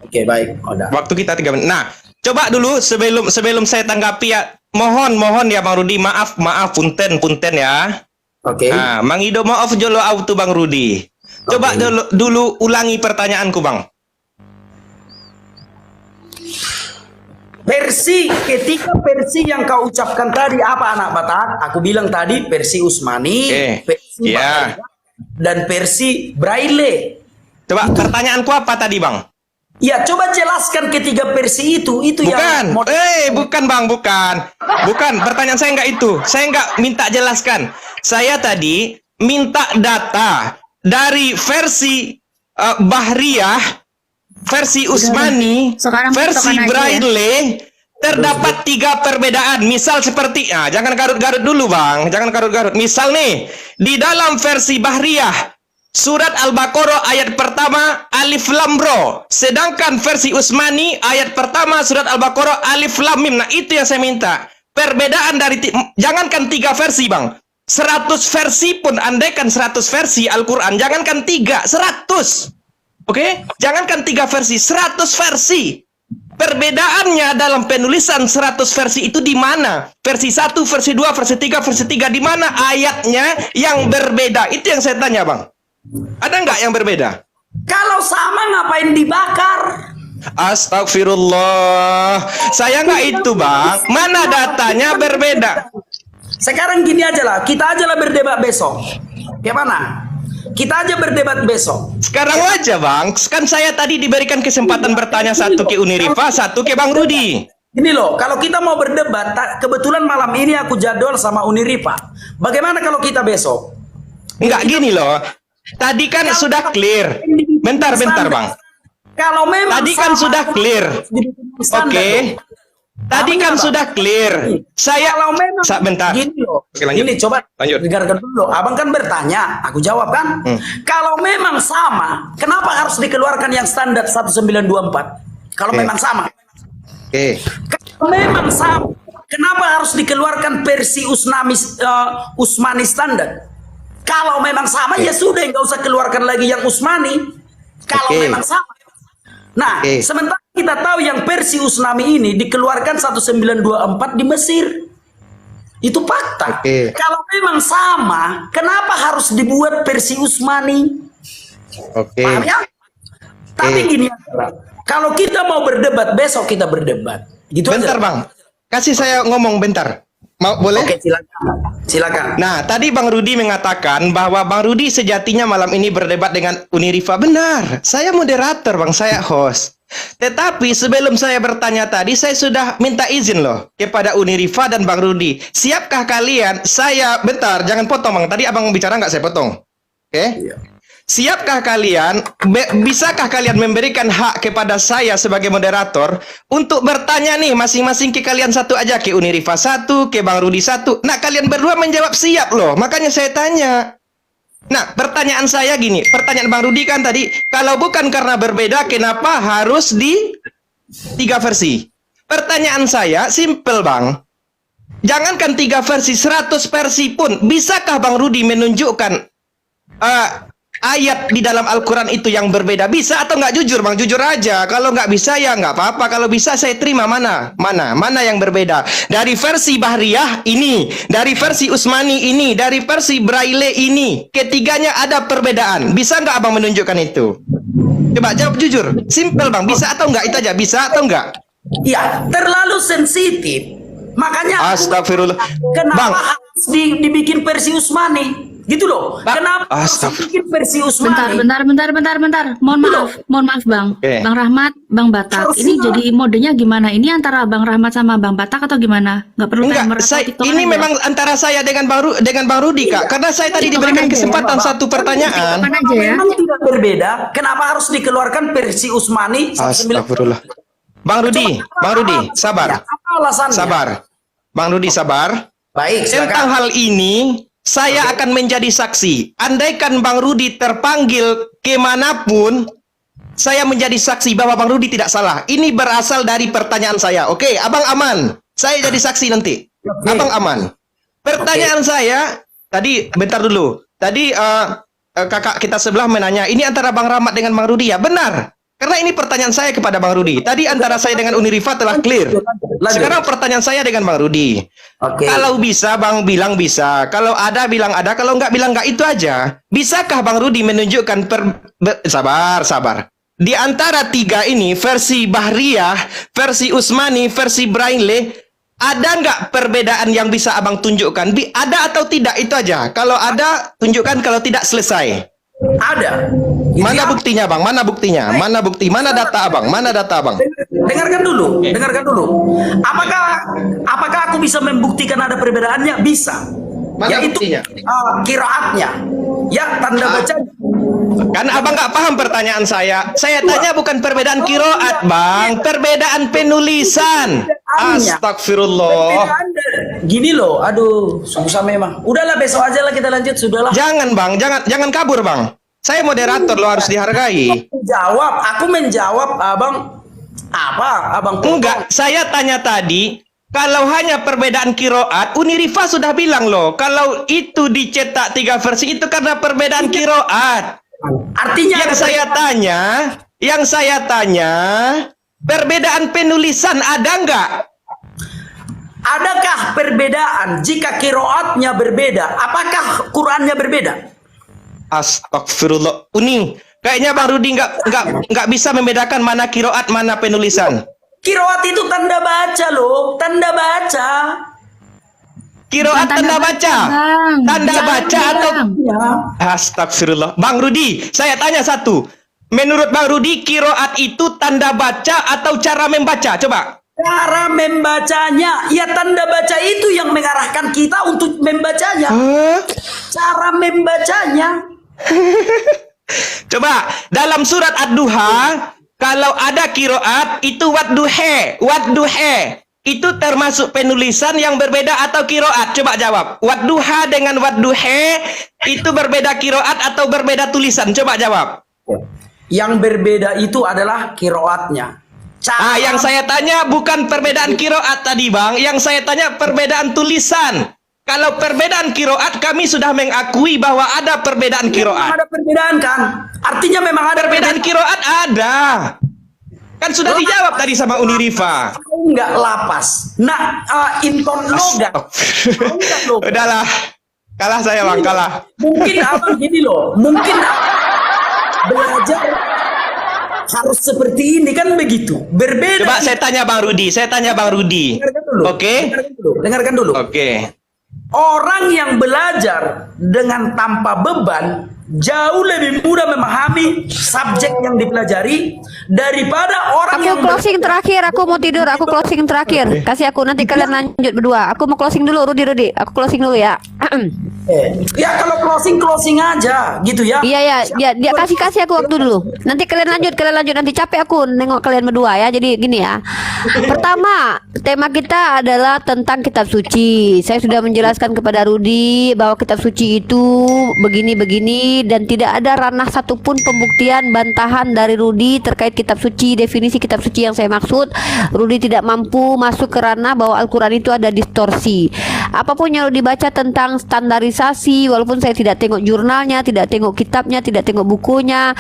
Oke, baik, udah. Waktu kita 3 menit. Nah, coba dulu sebelum saya tanggapi ya, mohon ya Bang Rudi, maaf punten ya. Oke. Nah, Mang Ido maaf jolo auto Bang Rudi. Coba dulu ulangi pertanyaanku Bang. Ketika versi yang kau ucapkan tadi apa anak Batak? Aku bilang tadi versi Utsmani, versi Bahriyah, dan versi Braille. Coba pertanyaanku apa tadi Bang? Ya, coba jelaskan ketiga versi itu yang Bukan, bukan Bang, bukan. Bukan, pertanyaan saya nggak itu. Saya nggak minta jelaskan. Saya tadi minta data dari versi Bahriyah, versi Usmani, Sekarang versi patokan aja ya. Braille, terdapat 3 perbedaan. Misal seperti, jangan garut-garut dulu Bang, jangan garut-garut. Misal nih, di dalam versi Bahriyah, Surat Al-Baqarah ayat pertama Alif Lam Ra. Sedangkan versi Usmani ayat pertama Surat Al-Baqarah Alif Lam Mim. Nah, itu yang saya minta. Perbedaan dari jangankan 3 versi, Bang. 100 versi pun, andaikan 100 versi Al-Qur'an, jangankan 3, 100. Oke? Jangankan 3 versi, 100 versi. Perbedaannya dalam penulisan 100 versi itu di mana? Versi 1, versi 2, versi 3, versi 3, di mana ayatnya yang berbeda? Itu yang saya tanya, Bang. Ada nggak yang berbeda? Kalau sama ngapain dibakar? Astagfirullah. Saya nggak itu, Bang. Mana datanya berbeda? Sekarang gini aja lah, kita aja lah berdebat besok. Gimana? Kita aja berdebat besok. Sekarang aja, Bang. Kan saya tadi diberikan kesempatan bertanya, satu ke Unirifa, satu ke Bang Rudi. Ini loh, kalau kita mau berdebat, kebetulan malam ini aku jadwal sama Unirifa. Bagaimana kalau kita besok? Nggak gini loh. Tadi kan sudah clear. Bentar, Bang. Kalau memang Tadi kan sama, sudah clear. Oke. Tadi kan sudah clear. Saya kalau memang bentar. Gini loh. Oke, lanjut. Ini coba Lanjut. dengarkan dulu. Abang kan bertanya, aku jawab kan. Kalau memang sama, kenapa harus dikeluarkan yang standar 1924? Kalau Oke. memang sama. Oke. Kalau memang sama, kenapa harus dikeluarkan versi Usmani standar? Kalau memang sama ya sudah, nggak usah keluarkan lagi yang Usmani. Kalau Oke. memang sama. Nah, Oke. sementara kita tahu yang versi Usmani ini dikeluarkan 1924 di Mesir. Itu fakta. Oke. Kalau memang sama, kenapa harus dibuat versi Usmani? Oke. Paham ya? Tapi gini, kalau kita mau berdebat besok kita berdebat. Gitu Bentar, aja. Bang. Kasih saya ngomong bentar. Mau boleh? Oke, silakan. Silakan. Nah, tadi Bang Rudi mengatakan bahwa Bang Rudi sejatinya malam ini berdebat dengan Unirifa. Benar, saya moderator, Bang, saya host. Tetapi sebelum saya bertanya tadi, saya sudah minta izin loh kepada Unirifa dan Bang Rudi. Siapkah kalian? Bentar, jangan potong, Bang. Tadi Abang bicara nggak saya potong. Oke? Iya. Siapkah kalian, bisakah kalian memberikan hak kepada saya sebagai moderator untuk bertanya nih masing-masing ke kalian satu aja, ke Unirifa satu, ke Bang Rudi satu. Nah, kalian berdua menjawab siap loh, makanya saya tanya. Nah, pertanyaan saya gini, pertanyaan Bang Rudi kan tadi, kalau bukan karena berbeda, kenapa harus di 3 versi? Pertanyaan saya simple, Bang. Jangankan 3 versi, 100 versi pun, bisakah Bang Rudi menunjukkan ayat di dalam Al-Quran itu yang berbeda? Bisa atau nggak? Jujur, Bang, jujur aja. Kalau nggak bisa ya nggak apa-apa. Kalau bisa saya terima. Mana yang berbeda? Dari versi Bahriyah ini, dari versi Usmani ini, dari versi Braille ini, ketiganya ada perbedaan. Bisa nggak Abang menunjukkan itu? Coba jawab jujur, simple, Bang. Bisa atau nggak? Itu aja. Bisa atau nggak? Ya, terlalu sensitif. Makanya Astagfirullah. kenapa Bang. harus dibikin versi Usmani? Gitu loh. Kenapa harus dibikin versi Usmani? Bentar. Mohon maaf, Bang. Oke. Bang Rahmat, Bang Batak. Harus Ini siap. jadi modenya gimana? Ini antara Bang Rahmat sama Bang Batak atau gimana? Nggak perlu timer Enggak, atau TikTok ini aja? memang antara saya dengan Bang Rudi, Kak. Karena saya tadi diberikan kesempatan satu pertanyaan. Kapan aja ya? Memang tidak berbeda. Kenapa harus dikeluarkan versi Usmani? Astagfirullah. Bang Rudi, sabar. Apa alasannya? Sabar. Bang Rudi, sabar. Baik, Tentang silakan. hal ini, saya akan menjadi saksi. Andaikan Bang Rudi terpanggil kemanapun, saya menjadi saksi bahwa Bang Rudi tidak salah. Ini berasal dari pertanyaan saya. Oke, Abang aman. Saya jadi saksi nanti. Oke. Abang aman. Pertanyaan saya, tadi, bentar dulu. Tadi kakak kita sebelah menanya, ini antara Bang Rahmat dengan Bang Rudi ya? Benar. Karena ini pertanyaan saya kepada Bang Rudi. Tadi antara saya dengan Unirifa telah clear. Lanjut. Sekarang pertanyaan saya dengan Bang Rudi. Oke. Kalau bisa, Bang bilang bisa. Kalau ada, bilang ada. Kalau enggak, bilang enggak. Itu aja. Bisakah Bang Rudi menunjukkan sabar. Di antara 3 ini, versi Bahriyah, versi Usmani, versi Braille, ada nggak perbedaan yang bisa Abang tunjukkan? Ada atau tidak? Itu aja. Kalau ada, tunjukkan. Kalau tidak, selesai. Ada. Itu Mana yang- buktinya, Bang? Mana buktinya? Mana bukti? Mana data Abang? Mana data Abang? Dengarkan dulu, dengarkan dulu. Apakah aku bisa membuktikan ada perbedaannya? Bisa. Mana Yaitu buktinya? qiraatnya. Ya, tanda baca. Kan Abang nggak paham pertanyaan saya. Saya tanya bukan perbedaan kiroat, Bang. Perbedaan penulisan. Astagfirullah. Gini loh, aduh, susah memang. Udahlah, besok aja lah kita lanjut, sudahlah. Jangan, Bang. Jangan kabur, Bang. Saya moderator, lo harus dihargai. Aku menjawab, abang. Apa, abang? Enggak, saya tanya tadi. Kalau hanya perbedaan kiroat, Unirifa sudah bilang loh, kalau itu dicetak 3 versi itu karena perbedaan kiroat. Artinya Yang saya tanya, perbedaan penulisan ada nggak? adakah perbedaan jika qiraatnya berbeda? Apakah Qurannya berbeda? Astagfirullah. Uni, kayaknya Bang Rudi nggak bisa membedakan mana kiroat, mana penulisan. Qiraat itu tanda baca loh, tanda baca. Kiroat tanda baca. Bang. Tanda Jangan, baca atau Bang. Ya. Astagfirullah. Bang Rudi, saya tanya satu. Menurut Bang Rudi, kiroat itu tanda baca atau cara membaca? Coba. Cara membacanya, ya tanda baca itu yang mengarahkan kita untuk membacanya. Hah? Cara membacanya. Coba, dalam surat Ad-Duha, kalau ada kiroat, itu wadduhe. Wadduhe. Itu termasuk penulisan yang berbeda atau kiroat? Coba jawab. Wadduha dengan wadduhe, itu berbeda kiroat atau berbeda tulisan? Coba jawab. Yang berbeda itu adalah qiraatnya. Yang saya tanya bukan perbedaan kiroat tadi, Bang. Yang saya tanya perbedaan tulisan. Kalau perbedaan kiroat, kami sudah mengakui bahwa ada perbedaan kiroat. Ada perbedaan kan? Artinya memang ada Perbedaan kiroat ada. Kan sudah dijawab tadi sama Unirifa. Enggak lapas. Nah, inton logat. Udahlah. Kalah saya, Bang, kalah. Mungkin abang gini loh. Mungkin belajar harus seperti ini kan begitu. Berbeda. Coba saya tanya Bang Rudi. Dengarkan dulu. Oke. Dengarkan dulu. Oke. Orang yang belajar dengan tanpa beban jauh lebih mudah memahami subjek yang dipelajari daripada orang yang Aku closing terakhir, aku mau tidur, aku closing terakhir. Kasih aku, nanti kalian lanjut berdua. Aku mau closing dulu, Rudi. Aku closing dulu ya. ya kalau closing aja gitu ya. Iya, dia kasih aku waktu dulu. Nanti kalian lanjut, nanti capek aku nengok kalian berdua ya. Jadi gini ya. Pertama, tema kita adalah tentang kitab suci. Saya sudah menjelaskan kepada Rudi bahwa kitab suci itu begini dan tidak ada ranah satupun pembuktian bantahan dari Rudi terkait kitab suci, definisi kitab suci yang saya maksud. Rudi tidak mampu masuk ke ranah bahwa Al-Quran itu ada distorsi. Apapun yang Rudi baca tentang standarisasi, walaupun saya tidak tengok jurnalnya, tidak tengok kitabnya, tidak tengok bukunya,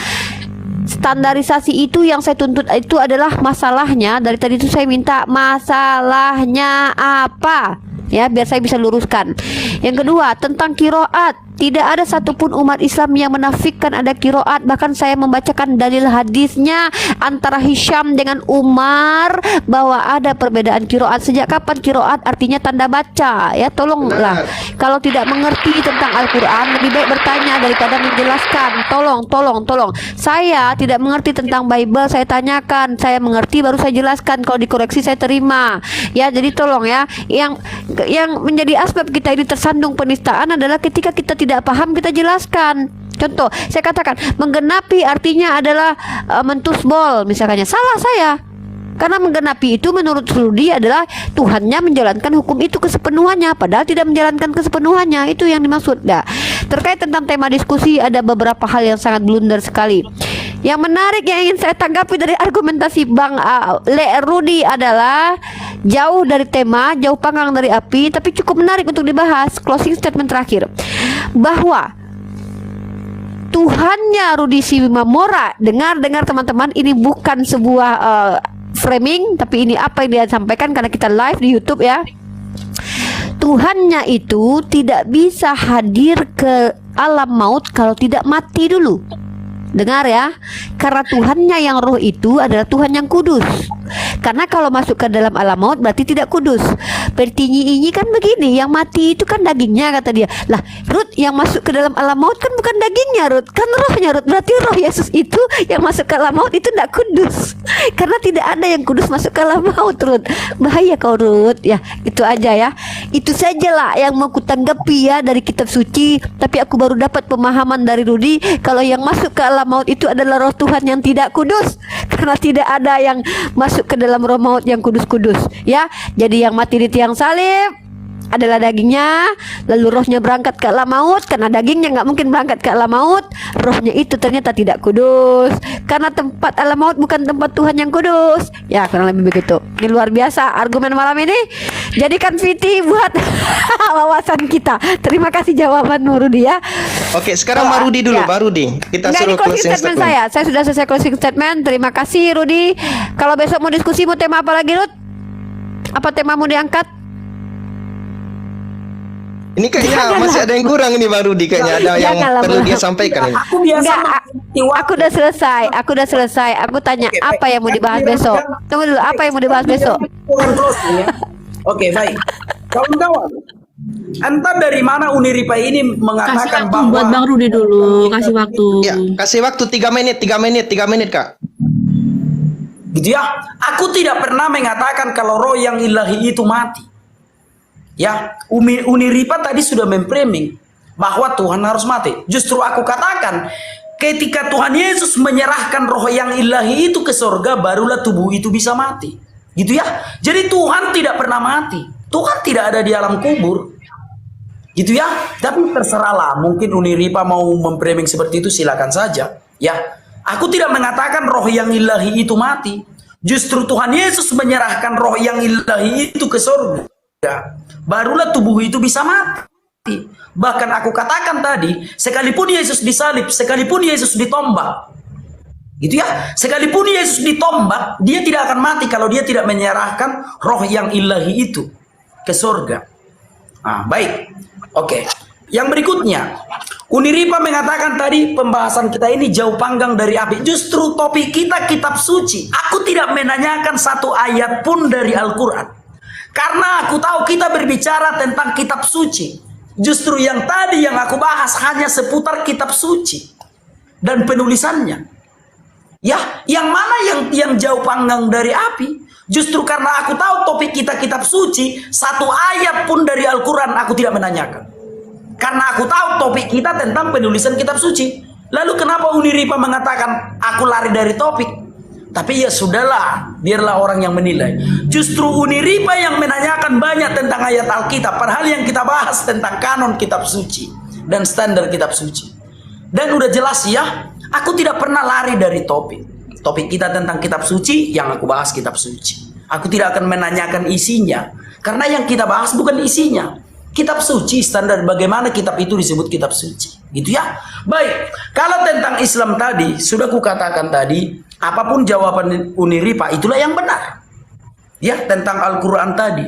standarisasi itu yang saya tuntut itu adalah masalahnya. Dari tadi itu saya minta masalahnya apa ya, biar saya bisa luruskan. Yang kedua, tentang kiroat. Tidak ada satupun umat Islam yang menafikan ada kiroat. Bahkan saya membacakan dalil hadisnya antara Hisham dengan Umar bahwa ada perbedaan kiroat. Sejak kapan kiroat artinya tanda baca? Ya tolonglah. Kalau tidak mengerti tentang Al-Quran, lebih baik bertanya daripada menjelaskan. Tolong. Saya tidak mengerti tentang Bible, saya tanyakan. Saya mengerti baru saya jelaskan. Kalau dikoreksi saya terima. Ya jadi tolong ya. Yang menjadi asbab kita ini tersandung penistaan adalah ketika kita tidak paham kita jelaskan. Contoh, saya katakan menggenapi artinya adalah mentusbol misalnya. Salah saya. Karena menggenapi itu menurut Rudi adalah Tuhannya menjalankan hukum itu kesepenuhannya, padahal tidak menjalankan kesepenuhannya. Itu yang dimaksud. Nah, terkait tentang tema diskusi ada beberapa hal yang sangat blunder sekali. Yang menarik yang ingin saya tanggapi dari argumentasi Bang Rudi adalah jauh dari tema, jauh panggang dari api, tapi cukup menarik untuk dibahas. Closing statement terakhir, bahwa Tuhannya Rudi Simamora, dengar teman-teman, ini bukan sebuah framing, tapi ini apa yang dia sampaikan karena kita live di YouTube ya. Tuhannya itu tidak bisa hadir ke alam maut kalau tidak mati dulu. Dengar ya, karena Tuhannya yang roh itu adalah Tuhan yang kudus. Karena kalau masuk ke dalam alam maut berarti tidak kudus. Pertinyi-inyi kan begini, yang mati itu kan dagingnya kata dia. Lah, Ruth, yang masuk ke dalam alam maut kan bukan dagingnya, Ruth, kan rohnya, Ruth. Berarti roh Yesus itu yang masuk ke alam maut itu tidak kudus. Karena tidak ada yang kudus masuk ke alam maut, Ruth. Bahaya kau, Ruth. Ya, itu aja ya. Itu sajalah yang mau kutanggapi ya dari kitab suci. Tapi aku baru dapat pemahaman dari Rudi kalau yang masuk ke alam maut itu adalah roh Tuhan yang tidak kudus. Karena tidak ada yang masuk ke dalam roh maut yang kudus-kudus, ya. Jadi yang mati di tiang salib adalah dagingnya, lalu rohnya berangkat ke alam maut. Karena dagingnya nggak mungkin berangkat ke alam maut, rohnya itu ternyata tidak kudus. Karena tempat alam maut bukan tempat Tuhan yang kudus. Ya, kurang lebih begitu. Ini luar biasa argumen malam ini. Jadikan Viti buat wawasan kita. Terima kasih jawaban Rudi ya. Oke, sekarang Mbak Rudi dulu, Ya. Mbak Rudi. Kita Nggak, suruh ini closing statement saya. Saya sudah selesai closing statement. Terima kasih Rudi. Kalau besok mau diskusi, mau tema apa lagi, Rud? Apa tema mau diangkat? Ini kayaknya masih ada yang kurang ini Mbak Rudi, kayaknya ada yang Janganlah, perlu Bang. dia sampaikan ini. Aku biasa Enggak, mengerti waktu. aku udah selesai. Aku udah selesai. Aku tanya Oke, apa baik. yang mau dibahas besok. Tunggu dulu, apa yang mau dibahas besok? Kurang closing ya. Oke, baik. Kawan-kawan, entah dari mana Uniripa ini Kasih mengatakan waktu buat Bang Rudi dulu, kasih waktu. Ya, kasih waktu 3 menit, 3 menit, Kak. gitu ya. Aku tidak pernah mengatakan kalau roh yang ilahi itu mati. Ya, Uniripa tadi sudah memframing bahwa Tuhan harus mati. Justru aku katakan ketika Tuhan Yesus menyerahkan roh yang ilahi itu ke surga, barulah tubuh itu bisa mati. Gitu ya. Jadi Tuhan tidak pernah mati. Tuhan tidak ada di alam kubur. Gitu ya. Tapi terserahlah, mungkin Uniripa mau memframing seperti itu, silakan saja. Ya. Aku tidak mengatakan roh yang ilahi itu mati. Justru Tuhan Yesus menyerahkan roh yang ilahi itu ke surga, barulah tubuh itu bisa mati. Bahkan aku katakan tadi, sekalipun Yesus disalib, sekalipun Yesus ditombak, gitu ya, sekalipun Yesus ditombak, dia tidak akan mati kalau dia tidak menyerahkan roh yang ilahi itu ke surga. Nah, baik. Oke. Yang berikutnya, Uniripa mengatakan tadi pembahasan kita ini jauh panggang dari api. Justru topik kita kitab suci. Aku tidak menanyakan satu ayat pun dari Al-Quran. Karena aku tahu kita berbicara tentang kitab suci. Justru yang tadi yang aku bahas hanya seputar kitab suci dan penulisannya. Ya, yang mana yang jauh panggang dari api? Justru karena aku tahu topik kita kitab suci, satu ayat pun dari Al-Quran aku tidak menanyakan. Karena aku tahu topik kita tentang penulisan kitab suci. Lalu kenapa Uniripa mengatakan aku lari dari topik? Tapi ya sudahlah, biarlah orang yang menilai. Justru Uniripa yang menanyakan banyak tentang ayat Alkitab, padahal yang kita bahas tentang kanon kitab suci dan standar kitab suci. Dan udah jelas ya, aku tidak pernah lari dari topik. Topik kita tentang kitab suci, yang aku bahas kitab suci. Aku tidak akan menanyakan isinya, karena yang kita bahas bukan isinya. Kitab suci, standar bagaimana kitab itu disebut kitab suci. Gitu ya. Baik, kalau tentang Islam tadi, sudah kukatakan tadi, apapun jawaban Uniripa, itulah yang benar. Ya, tentang Al-Quran tadi.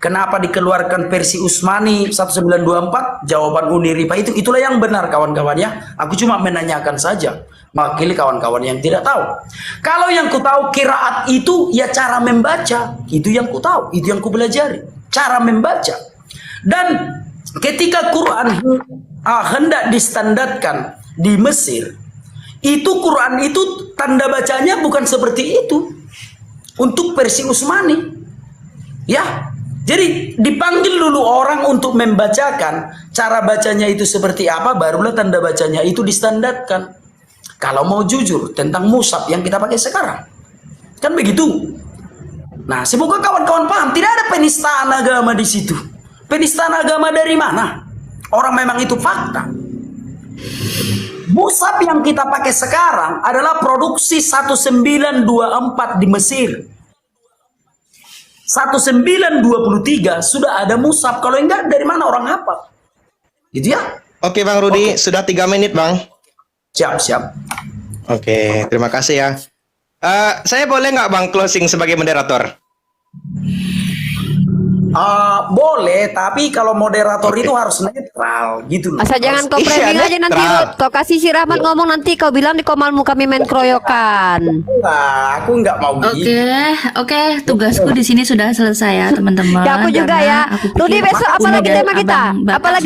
Kenapa dikeluarkan versi Utsmani 1924? Jawaban Uniripa itulah yang benar kawan-kawan ya. Aku cuma menanyakan saja. Mewakili kawan-kawan yang tidak tahu. Kalau yang ku tahu qiraat itu ya cara membaca. Itu yang ku tahu, itu yang ku pelajari. Cara membaca. Dan ketika Quran hendak distandarkan di Mesir, itu Quran itu tanda bacanya bukan seperti itu untuk versi Utsmani. Ya, jadi dipanggil dulu orang untuk membacakan cara bacanya itu seperti apa, barulah tanda bacanya itu distandarkan. Kalau mau jujur tentang mushaf yang kita pakai sekarang, kan begitu. Nah, semoga kawan-kawan paham, tidak ada penistaan agama di situ. Penistaan agama dari mana? Orang memang itu fakta. Mushaf yang kita pakai sekarang adalah produksi 1924 di Mesir. 1923 sudah ada mushaf. Kalau enggak, dari mana orang hafal? Gitu ya? Oke Bang Rudi, sudah 3 menit Bang. Siap. Oke, terima kasih ya. Saya boleh nggak Bang closing sebagai moderator? Boleh, tapi kalau moderator itu harus netral gitu loh. Asal jangan kau Iya, framing aja nanti netral. Ruth. Kau kasih si Rahmat ngomong nanti kau bilang di Komalmu kami main keroyokan. Nah, aku nggak mau Oke, gitu. oke, tugasku di sini sudah selesai ya teman-teman. Ya aku juga Karena ya. aku pikir Rudi besok apalagi Umi dan tema kita? Abang Batak Apalagi